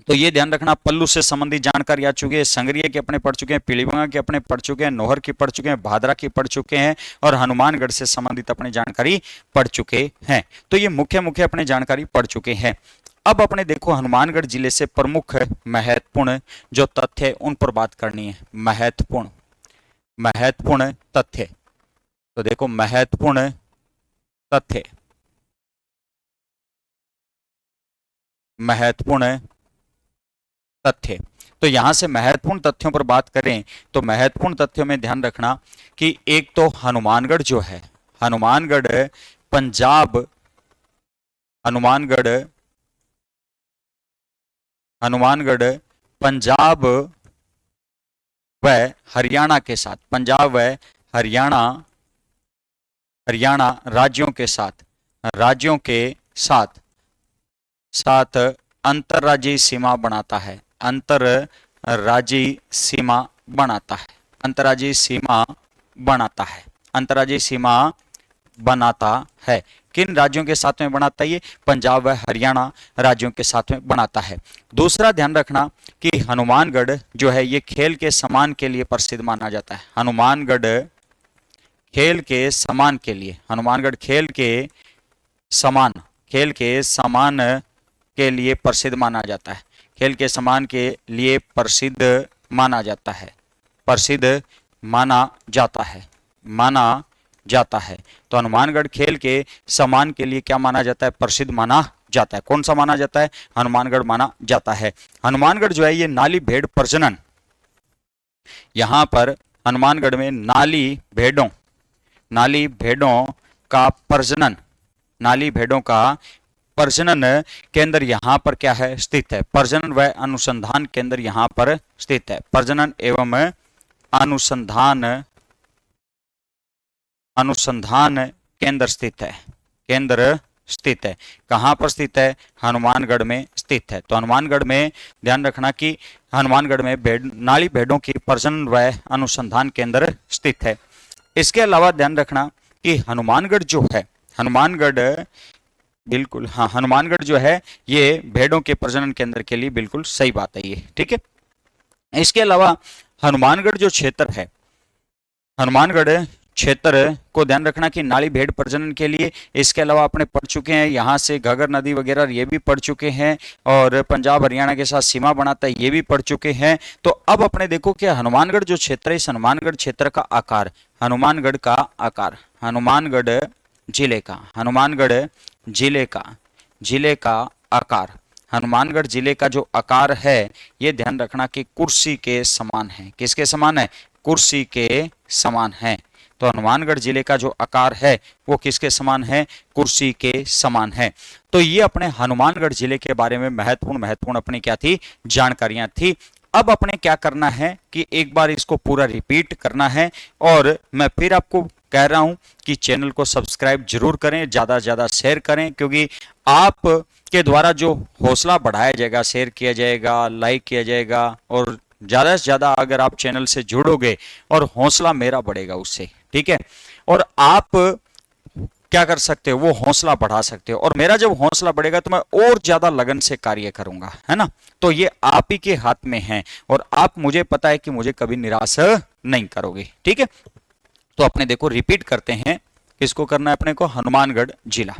तो ये ध्यान रखना, पल्लू से संबंधित जानकारी आ चुकी है। संगरिया के अपने पढ़ चुके हैं, पीलीभीत के अपने पढ़ चुके हैं, नौहर की पढ़ चुके हैं, भादरा की पढ़ चुके हैं और हनुमानगढ़ से संबंधित अपने जानकारी पढ़ चुके हैं। तो ये मुख्य मुख्य अपने जानकारी पढ़ चुके हैं। अब अपने देखो हनुमानगढ़ जिले से प्रमुख महत्वपूर्ण जो तथ्य है उन पर बात करनी है। महत्वपूर्ण, महत्वपूर्ण तथ्य, तो देखो महत्वपूर्ण तथ्य, महत्वपूर्ण तथ्य। तो यहां से महत्वपूर्ण तथ्यों पर बात करें तो महत्वपूर्ण तथ्यों में ध्यान रखना कि एक तो हनुमानगढ़ जो है, हनुमानगढ़ पंजाब, हनुमानगढ़, हनुमानगढ़ पंजाब व हरियाणा के साथ, पंजाब व हरियाणा, हरियाणा राज्यों के साथ, राज्यों के साथ साथ अंतर्राज्यीय सीमा बनाता है। अंतर्राज्यीय सीमा बनाता है, अंतर्राज्यीय सीमा बनाता है, अंतर्राज्यीय सीमा बनाता है। किन राज्यों के साथ में बनाता है, ये पंजाब व हरियाणा राज्यों के साथ में बनाता है। दूसरा ध्यान रखना कि हनुमानगढ़ जो है ये खेल के सम्मान के लिए प्रसिद्ध माना जाता है। हनुमानगढ़ खेल के सम्मान के लिए, हनुमानगढ़ खेल के समान, खेल के सम्मान के लिए प्रसिद्ध माना जाता है। खेल के सम्मान के लिए प्रसिद्ध माना जाता है, प्रसिद्ध माना जाता है, माना जाता है। तो हनुमानगढ़ खेल के सम्मान के लिए क्या माना जाता है, प्रसिद्ध माना जाता है। कौन सा माना जाता है, हनुमानगढ़ माना जाता है। हनुमानगढ़ जो है ये नाली भेड़ प्रजनन, यहां पर हनुमानगढ़ में नाली भेड़ों, नाली भेड़ों का प्रजनन, नाली भेड़ों का प्रजनन केंद्र यहां पर क्या है, स्थित है। प्रजनन व अनुसंधान केंद्र यहां पर स्थित है। प्रजनन एवं अनुसंधान, अनुसंधान केंद्र स्थित है, केंद्र स्थित है। कहां पर स्थित है, हनुमानगढ़ में स्थित है। तो हनुमानगढ़ में ध्यान रखना कि हनुमानगढ़ में भेड़, नाली भेड़ों की प्रजनन व अनुसंधान केंद्र स्थित है। इसके अलावा ध्यान रखना कि हनुमानगढ़ जो है, हनुमानगढ़ बिल्कुल, हाँ हनुमानगढ़ जो है ये भेड़ों के प्रजनन केंद्र के लिए बिल्कुल सही बात है ये। ठीक है, इसके अलावा हनुमानगढ़ जो क्षेत्र है, हनुमानगढ़ क्षेत्र को ध्यान रखना कि नाली भेड़ प्रजनन के लिए, इसके अलावा अपने पढ़ चुके हैं यहाँ से घग्गर नदी वगैरह ये भी पढ़ चुके हैं, और पंजाब हरियाणा के साथ सीमा बनाता है ये भी पढ़ चुके हैं। तो अब अपने देखो कि हनुमानगढ़ जो क्षेत्र है, इस हनुमानगढ़ क्षेत्र का आकार, हनुमानगढ़ का आकार, हनुमानगढ़ जिले का, हनुमानगढ़ जिले का, जिले का आकार, हनुमानगढ़ जिले का जो आकार है ये ध्यान रखना कि कुर्सी के समान है। किसके समान है, कुर्सी के समान है। तो हनुमानगढ़ जिले का जो आकार है वो किसके समान है? कुर्सी के समान है। तो ये अपने हनुमानगढ़ जिले के बारे में महत्वपूर्ण अपनी क्या थी? जानकारियां थी। अब अपने क्या करना है कि एक बार इसको पूरा रिपीट करना है, और मैं फिर आपको कह रहा हूं कि चैनल को सब्सक्राइब जरूर करें, ज्यादा से ज्यादा शेयर करें, क्योंकि आप के द्वारा जो हौसला बढ़ाया जाएगा, शेयर किया जाएगा, लाइक किया जाएगा, और ज्यादा से ज्यादा अगर आप चैनल से जुड़ोगे और हौसला मेरा बढ़ेगा उससे, ठीक है। और आप क्या कर सकते हो? वो हौसला बढ़ा सकते हो, और मेरा जब हौसला बढ़ेगा तो मैं और ज्यादा लगन से कार्य करूंगा, है ना। तो ये आप ही के हाथ में है, और आप, मुझे पता है कि मुझे कभी निराश नहीं करोगे, ठीक है। तो अपने देखो रिपीट करते हैं, किसको करना है अपने को? हनुमानगढ़ जिला।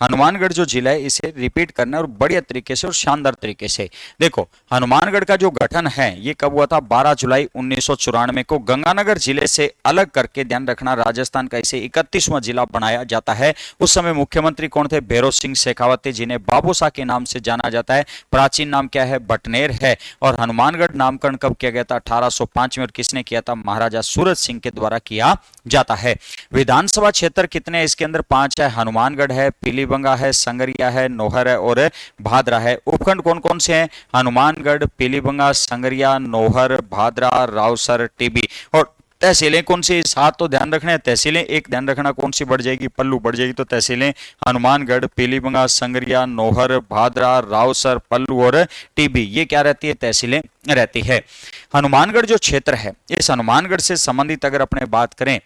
हनुमानगढ़ जो जिला है इसे रिपीट करना है, और बढ़िया तरीके से और शानदार तरीके से। देखो हनुमानगढ़ का जो गठन है ये कब हुआ था? 12 जुलाई 1994 को गंगानगर जिले से अलग करके, ध्यान रखना, राजस्थान का इसे 31वां जिला बनाया जाता है। उस समय मुख्यमंत्री कौन थे? भैरों सिंह शेखावत थे, जिन्हें बाबूशाह के नाम से जाना जाता है। प्राचीन नाम क्या है? बटनेर है। और हनुमानगढ़ नामकरण कब किया गया था? 1805 में। और किसने किया था? महाराजा सूरज सिंह के द्वारा किया जाता है। विधानसभा क्षेत्र कितने हैं इसके अंदर? 5 है। हनुमानगढ़ है, पीलीबंगा है, संगरिया है, नौहर है और भादरा है। उपखंड कौन कौन से हैं? हनुमानगढ़, पीलीबंगा, संगरिया, नौहर, भादरा, रावसर, टीबी। और तहसीलें कौन सी? 7 तो ध्यान रखना है तहसीलें। एक ध्यान रखना कौन सी बढ़ जाएगी? पल्लू बढ़ जाएगी। तो तहसीलें हनुमानगढ़, पीलीबंगा, संगरिया, नौहर, भादरा, रावसर, पल्लू और टीबी, ये क्या रहती है? तहसीलें रहती है। हनुमानगढ़ जो क्षेत्र है, इस हनुमानगढ़ से संबंधित अगर अपने बात करें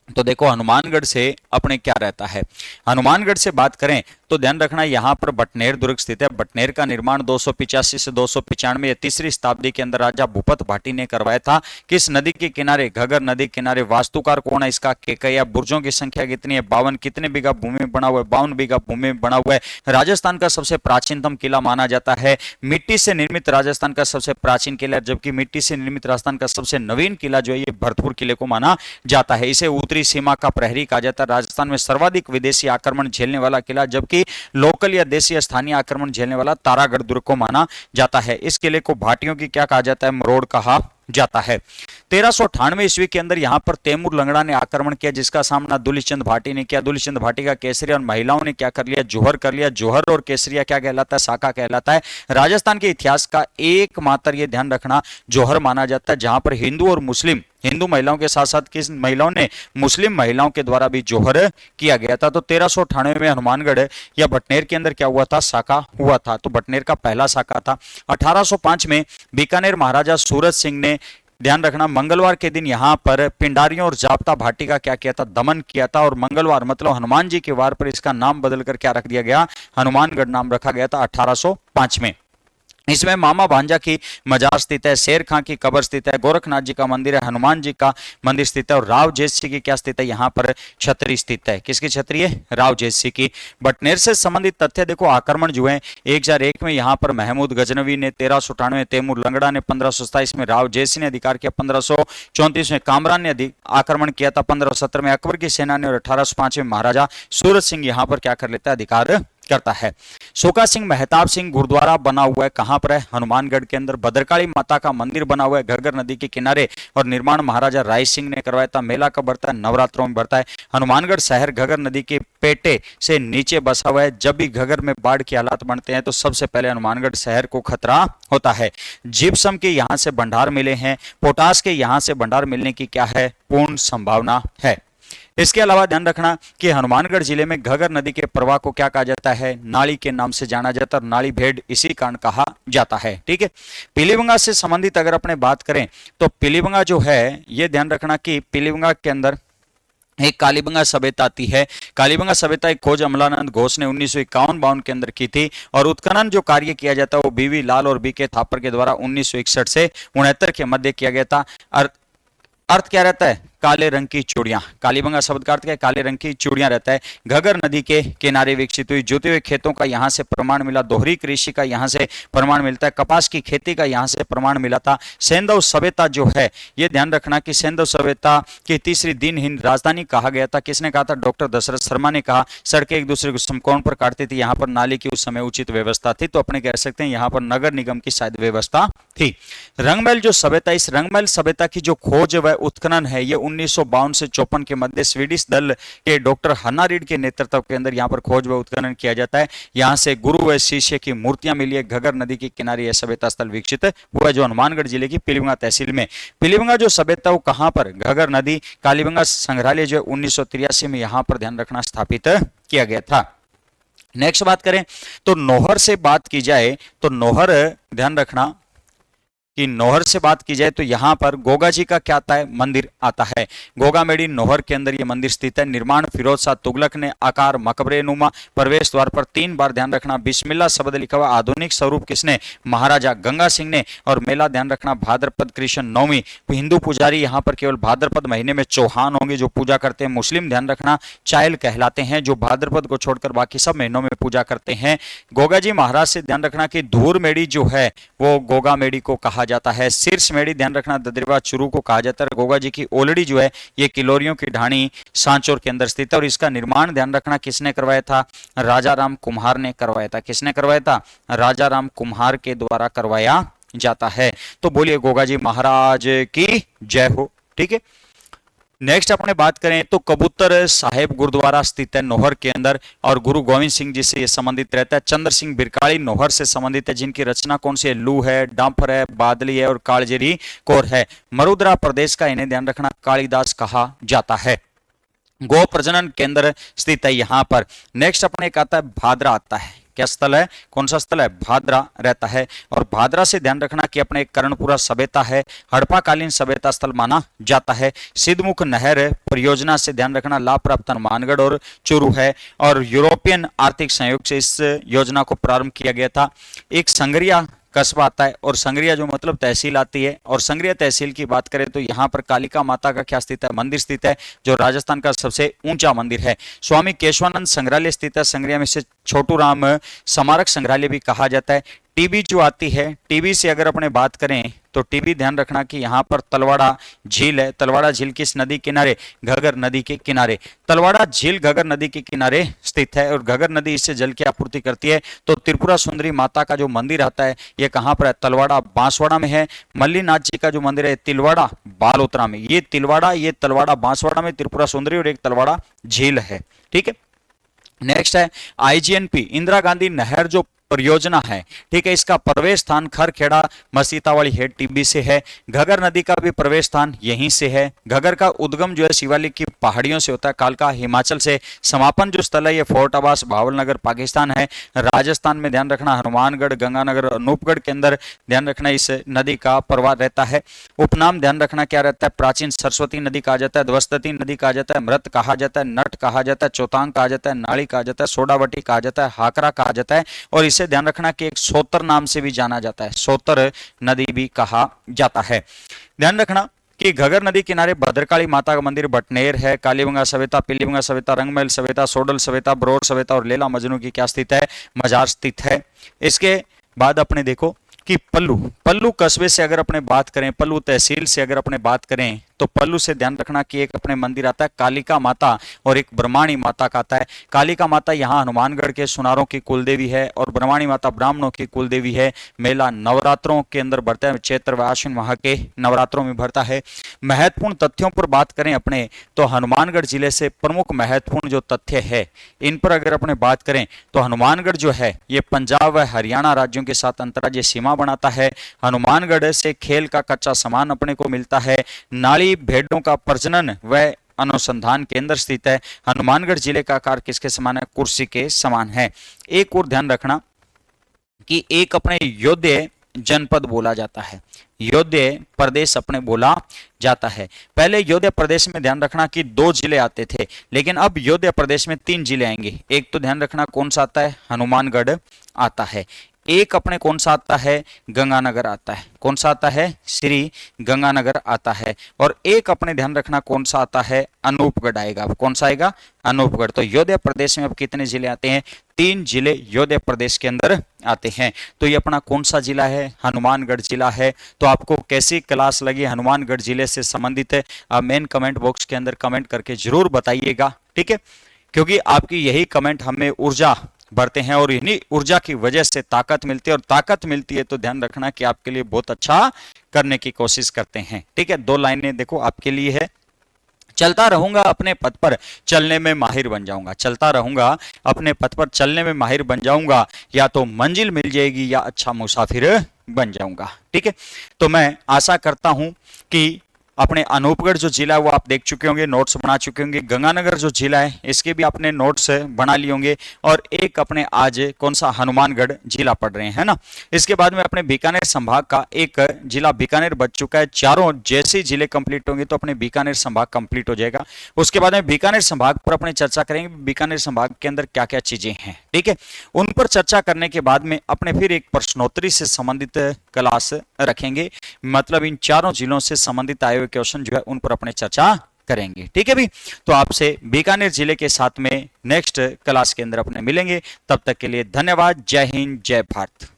तो देखो हनुमानगढ़ से अपने क्या रहता है? हनुमानगढ़ से बात करें तो ध्यान रखना यहां पर बटनेर दुर्ग स्थित है। बटनेर का निर्माण 285 से 295 या 3री शताब्दी के अंदर राजा भूपत भाटी ने करवाया था। किस नदी के किनारे? घग्गर नदी किनारे। वास्तुकार कौन है इसका? केकैया। बुर्जों की संख्या कितनी है? 52। कितने बीघा भूमि में बना हुआ है? 52 बीघा भूमि में बना हुआ है। राजस्थान का सबसे प्राचीनतम किला माना जाता है। मिट्टी से निर्मित राजस्थान का सबसे प्राचीन किला, जबकि मिट्टी से निर्मित राजस्थान का सबसे नवीन किला जो है ये भरतपुर किले को माना जाता है। इसे उत्तरी सीमा का प्रहरी कहा जाता है। राजस्थान में सर्वाधिक विदेशी आक्रमण झेलने वाला किला, जबकि लोकल या देशी स्थानीय आक्रमण झेलने वाला तारागढ़ दुर्ग को माना जाता है। इस किले को भाटियों की क्या कहा जाता है? मरोड़ कहा जाता है। 1398 ईस्वी के अंदर यहां पर तैमूर लंगड़ा ने आक्रमण किया, जिसका सामना दुलीचंद भाटी ने किया। दुलीचंद भाटी का केसरिया और महिलाओं ने क्या कर लिया? जोहर कर लिया। जोहर और केसरिया क्या कहलाता है? शाखा कहलाता है। राजस्थान के इतिहास का एकमात्र, ये ध्यान रखना, जोहर माना जाता है जहां पर हिंदू और मुस्लिम, हिंदू महिलाओं के साथ साथ किस महिलाओं ने? मुस्लिम महिलाओं के द्वारा भी जोहर किया गया था। तो 1398 में हनुमानगढ़ या बटनेर के अंदर क्या हुआ था? शाखा हुआ था। तो बटनेर का पहला शाखा था। 1805 में बीकानेर महाराजा सूरज सिंह ने, ध्यान रखना, मंगलवार के दिन यहां पर पिंडारियों और जाप्ता भाटी का क्या किया था? दमन किया था। और मंगलवार मतलब हनुमान जी के वार पर इसका नाम बदलकर क्या रख दिया गया? हनुमानगढ़ नाम रखा गया था 1805 में। इसमें मामा भांजा की मजार स्थित है, शेर खां की कब्र स्थित है, गोरखनाथ जी का मंदिर है, हनुमान जी का मंदिर स्थित है, और राव जैसी की क्या स्थित है? यहाँ पर छतरी स्थित है। किसकी छतरी है? राव जैसी की। बटनेर से संबंधित तथ्य देखो, आक्रमण जो है 1001 में यहाँ पर महमूद गजनवी ने, 1398 में तैमूर लंगड़ा ने, 1527 में राव जैसी ने अधिकार किया, 1534 में कामरान ने आक्रमण किया था, 1517 में अकबर की सेना ने, और 1805 में महाराजा सूरज सिंह यहाँ पर क्या कर लेता है? अधिकार करता है। सोका सिंह मेहताब सिंह गुरुद्वारा बना हुआ है, कहां पर है? हनुमानगढ़ के अंदर। भद्रकाली माता का मंदिर बना हुआ है घग्गर नदी के किनारे, और निर्माण महाराजा राय सिंह ने करवाया था। मेला कब बढ़ता है? नवरात्रों में बढ़ता है। हनुमानगढ़ शहर घग्गर नदी के पेटे से नीचे बसा हुआ है। जब भी घग्गर में बाढ़ के हालात बनते हैं तो सबसे पहले हनुमानगढ़ शहर को खतरा होता है। जिप्सम के यहां से भंडार मिले हैं, पोटास के यहां से भंडार मिलने की क्या है? पूर्ण संभावना है। इसके अलावा ध्यान रखना कि हनुमानगढ़ जिले में घग्गर नदी के प्रवाह को क्या कहा जाता है? नाली के नाम से जाना जाता है, और नाली भेड़ इसी कारण कहा जाता है, ठीक है। पीलीबंगा से संबंधित अगर अपने बात करें तो पीलीबंगा जो है, ये ध्यान रखना कि पीलीबंगा के अंदर एक कालीबंगा सभ्यता आती है। कालीबंगा सभ्यता की खोज अमलानंद घोष ने 1951-52 के अंदर की थी, और उत्खनन जो कार्य किया जाता है वो बीवी लाल और बीके थापर के द्वारा 1961 से 69 के मध्य किया गया था। अर्थ क्या रहता है? काले रंग की चूड़ियां, कालीबंगा शब्द का अर्थ क्या है? काले रंग की चूड़ियां रहता है। घगर नदी के किनारे विकसित हुई, जोते हुए खेतों का यहां से प्रमाण मिला, दोहरी कृषि का यहां से प्रमाण मिलता है, कपास की खेती का यहां से प्रमाण मिला था। सैंधव सभ्यता जो है, ये ध्यान रखना कि सैंधव सभ्यता की तीसरी दिनहीन राजधानी कहा गया था। किसने कहा था? डॉक्टर दशरथ शर्मा ने कहा। सड़कें एक दूसरे को समकोण पर काटती थी, यहाँ पर नाली की उस समय उचित व्यवस्था थी, तो अपने कह सकते हैं यहाँ पर नगर निगम की शायद व्यवस्था थी। रंगमहल जो सभ्यता, इस रंगमहल सभ्यता की जो खोज व उत्खनन है, ये 1952 से 54 के मध्य स्वीडिश दल के डॉक्टर हन्ना रीड के नेतृत्व के अंदर यहाँ पर खोज व उत्खनन किया जाता है। यहाँ से गुरु व शिष्य की मूर्तियां मिली है। घगर नदी के किनारे यह सभ्यता स्थल विकसित हुआ है, जो हनुमानगढ़ जिले की पीलीभंगा तहसील में। पीलीभंगा जो सभ्यता वो कहां पर? घगर नदी, कालीबंगा संग्रहालय जो 1983 में यहां पर ध्यान रखना स्थापित किया गया था। नेक्स्ट बात करें तो नौहर से बात की जाए तो नौहर, ध्यान रखना कि नौहर से बात की जाए तो यहां पर गोगा जी का क्या आता है? मंदिर आता है। गोगामेड़ी नौहर के अंदर यह मंदिर स्थित है। निर्माण फिरोज शाह तुगलक ने आकार मकबरे नुमा, प्रवेश द्वार पर 3 बार ध्यान रखना बिस्मिल्लाह शब्द लिखा हुआ। आधुनिक स्वरूप किसने? महाराजा गंगा सिंह ने। और मेला ध्यान रखना भाद्रपद कृष्ण नवमी, हिंदू पुजारी यहां पर केवल भाद्रपद महीने में चौहान होंगे जो पूजा करते हैं। मुस्लिम ध्यान रखना चायल कहलाते हैं, जो भाद्रपद को छोड़कर बाकी सब महीनों में पूजा करते हैं। गोगा जी महाराज से ध्यान रखना कि धूर मेड़ी जो है वो गोगा मेड़ी को कहा जाता है। शीर्ष मेड़ी ध्यान रखना ददरीवा चुरू को कहा जाता है। गोगा जी की ओलड़ी जो है ये किलोरियों की ढाणी सांचौर के अंदर स्थित है, और इसका निर्माण ध्यान रखना किसने करवाया था? राजा राम कुम्हार ने करवाया था। किसने करवाया था? राजा राम कुम्हार के द्वारा करवाया जाता है। तो बोलिए गोगा जी महाराज की जय हो। ठीक है, नेक्स्ट अपने बात करें तो कबूतर साहेब गुरुद्वारा स्थित है नौहर के अंदर, और गुरु गोविंद सिंह जी से यह संबंधित रहता है। चंद्र सिंह बिरकाड़ी नौहर से संबंधित है, जिनकी रचना कौन सी है? लू है, डांफर है, बादली है और कालजेरी कौर है। मरुद्रा प्रदेश का इन्हें ध्यान रखना कालिदास कहा जाता है। गो प्रजनन केंद्र स्थित है यहां पर। नेक्स्ट अपने एक आता है भादरा आता है। क्या स्थल है? कौन सा स्थल है? भादरा रहता है। और भादरा से ध्यान रखना कि अपने कर्णपुरा सभ्यता है, हड़प्पाकालीन सभ्यता स्थल माना जाता है। सिद्धमुख नहर परियोजना से ध्यान रखना लाभ प्राप्त हनुमानगढ़ और चूरू है, और यूरोपियन आर्थिक सहयोग से इस योजना को प्रारंभ किया गया था। एक संगरिया कस्बा आता है, और संगरिया जो मतलब तहसील आती है, और संगरिया तहसील की बात करें तो यहाँ पर कालिका माता का क्या स्थित है? मंदिर स्थित है, जो राजस्थान का सबसे ऊंचा मंदिर है। स्वामी केशवानंद संग्रहालय स्थित है संगरिया में, से छोटू राम स्मारक संग्रहालय भी कहा जाता है। टीबी जो आती है, टीबी से अगर अपने बात करें तो टीबी ध्यान रखना कि यहाँ पर तलवाड़ा झील है। तलवाड़ा झील किस नदी किनारे? घगर नदी के किनारे। तलवाड़ा झील घगर नदी के किनारे स्थित है, और घगर नदी इससे जल की आपूर्ति करती है। तो त्रिपुरा सुंदरी माता का जो मंदिर आता है ये कहाँ पर है? तलवाड़ा बांसवाड़ा में है। मल्लीनाथ जी का जो मंदिर है तिलवाड़ा बालोतरा में। ये तिलवाड़ा, ये तलवाड़ा बांसवाड़ा में त्रिपुरा सुंदरी, और एक तलवाड़ा झील है। ठीक है, नेक्स्ट है आईजीएनपी इंदिरा गांधी नहर जो परियोजना है, ठीक है, इसका प्रवेश स्थान खरखेड़ा मसीतावाली हेड टीबी से है। घगर नदी का भी प्रवेश स्थान यहीं से है। घगर का उद्गम जो है शिवालिक की पहाड़ियों से होता है, कालका हिमाचल से। समापन जो स्थल है ये फोर्ट आबास भावलनगर पाकिस्तान है। राजस्थान में ध्यान रखना हनुमानगढ़, गंगानगर, अनूपगढ़ के अंदर ध्यान रखना इस नदी का प्रवाह रहता है। उपनाम ध्यान रखना क्या रहता है? प्राचीन सरस्वती नदी कहा जाता है, ध्वस्तती नदी कहा जाता है, मृत कहा जाता है, नट कहा जाता है, चौतांग कहा जाता है, नाड़ी कहा जाता है, सोडावटी कहा जाता है, हाकरा कहा जाता है, और इसे ध्यान रखना कि एक सोतर नाम से भी जाना जाता है, सोतर नदी भी कहा जाता है। ध्यान रखना कि घगर नदी किनारे भद्रकाली माता का मंदिर बटनेर है। कालीबंगा सभ्यता, पीलीबंगा सभ्यता, रंगमहल सभ्यता, सोडल सभ्यता, बरोड़ सभ्यता और लैला मजनू की क्या स्थित है? मजार स्थित है। इसके बाद अपने देखो कि पल्लू कस्बे से अगर अपने बात करें, पल्लू तहसील से अगर अपने बात करें तो पल्लू से ध्यान रखना कि एक अपने मंदिर आता है कालिका माता और एक ब्रह्माणी माता का आता है। कालिका माता यहाँ हनुमानगढ़ के सुनारों की कुलदेवी है और ब्रह्माणी माता ब्राह्मणों की कुलदेवी है। मेला नवरात्रों के अंदर बढ़ता है, चैत्र व आश्विन माह के नवरात्रों में बढ़ता है। महत्वपूर्ण तथ्यों पर बात करें अपने तो हनुमानगढ़ जिले से प्रमुख महत्वपूर्ण जो तथ्य है इन पर अगर अपने बात करें तो हनुमानगढ़ जो है ये पंजाब व हरियाणा राज्यों के साथ अंतर्राज्यीय सीमा बनाता है। हनुमानगढ़ से खेल का कच्चा सामान अपने को मिलता है। नाली भेड़ों का प्रजनन व अनुसंधान केंद्र स्थित है। हनुमानगढ़ जिले का आकार किसके समान है? कुर्सी के समान है। एक और ध्यान रखना कि एक अपने योध्य जनपद बोला जाता है, योध्य प्रदेश अपने बोला जाता है। पहले योध्या प्रदेश में ध्यान रखना कि 2 जिले आते थे, लेकिन अब योध्या प्रदेश में 3 जिले आएंगे। एक तो ध्यान रखना कौन सा आता है? हनुमानगढ़ आता है। एक अपने कौन सा आता है, गंगानगर आता है। कौन सा आता है, श्री गंगानगर आता है। और एक अपने ध्यान रखना कौन सा आता है, अनूपगढ़ आएगा। कौन सा आएगा, अनूपगढ़। तो योध्या प्रदेश में अब कितने जिले आते हैं, 3 जिले योध्या प्रदेश के अंदर आते हैं। तो ये अपना कौन सा जिला है, हनुमानगढ़ जिला है। तो आपको कैसी क्लास लगी हनुमानगढ़ जिले से संबंधित है, आप मेन कमेंट बॉक्स के अंदर कमेंट करके जरूर बताइएगा, ठीक है, क्योंकि आपकी यही कमेंट हमें ऊर्जा बढ़ते हैं और इन्हीं ऊर्जा की वजह से ताकत मिलती है, और ताकत मिलती है तो ध्यान रखना कि आपके लिए बहुत अच्छा करने की कोशिश करते हैं, ठीक है। 2 लाइनें देखो आपके लिए है, चलता रहूंगा अपने पथ पर चलने में माहिर बन जाऊंगा। चलता रहूंगा अपने पथ पर चलने में माहिर बन जाऊंगा, या तो मंजिल मिल जाएगी या अच्छा मुसाफिर बन जाऊंगा, ठीक है। तो मैं आशा करता हूं कि अपने अनूपगढ़ जो जिला है वो आप देख चुके होंगे, नोट्स बना चुके होंगे। गंगानगर जो जिला है इसके भी आपने नोट्स बना लिए होंगे। और एक अपने आज कौन सा, हनुमानगढ़ जिला पढ़ रहे हैं ना। इसके बाद में अपने बीकानेर संभाग का एक जिला बीकानेर बच चुका है। चारों जैसे जिले कंप्लीट होंगे तो अपने बीकानेर संभाग कंप्लीट हो जाएगा। उसके बाद में बीकानेर संभाग पर अपने चर्चा करेंगे, बीकानेर संभाग के अंदर क्या क्या चीजें हैं, ठीक है। उन पर चर्चा करने के बाद में अपने फिर एक प्रश्नोत्तरी से संबंधित क्लास रखेंगे, मतलब इन चारों जिलों से संबंधित आए हुए क्वेश्चन जो है उन पर अपने चर्चा करेंगे, ठीक है भी। तो आपसे बीकानेर जिले के साथ में नेक्स्ट क्लास के अंदर अपने मिलेंगे। तब तक के लिए धन्यवाद। जय हिंद, जय भारत।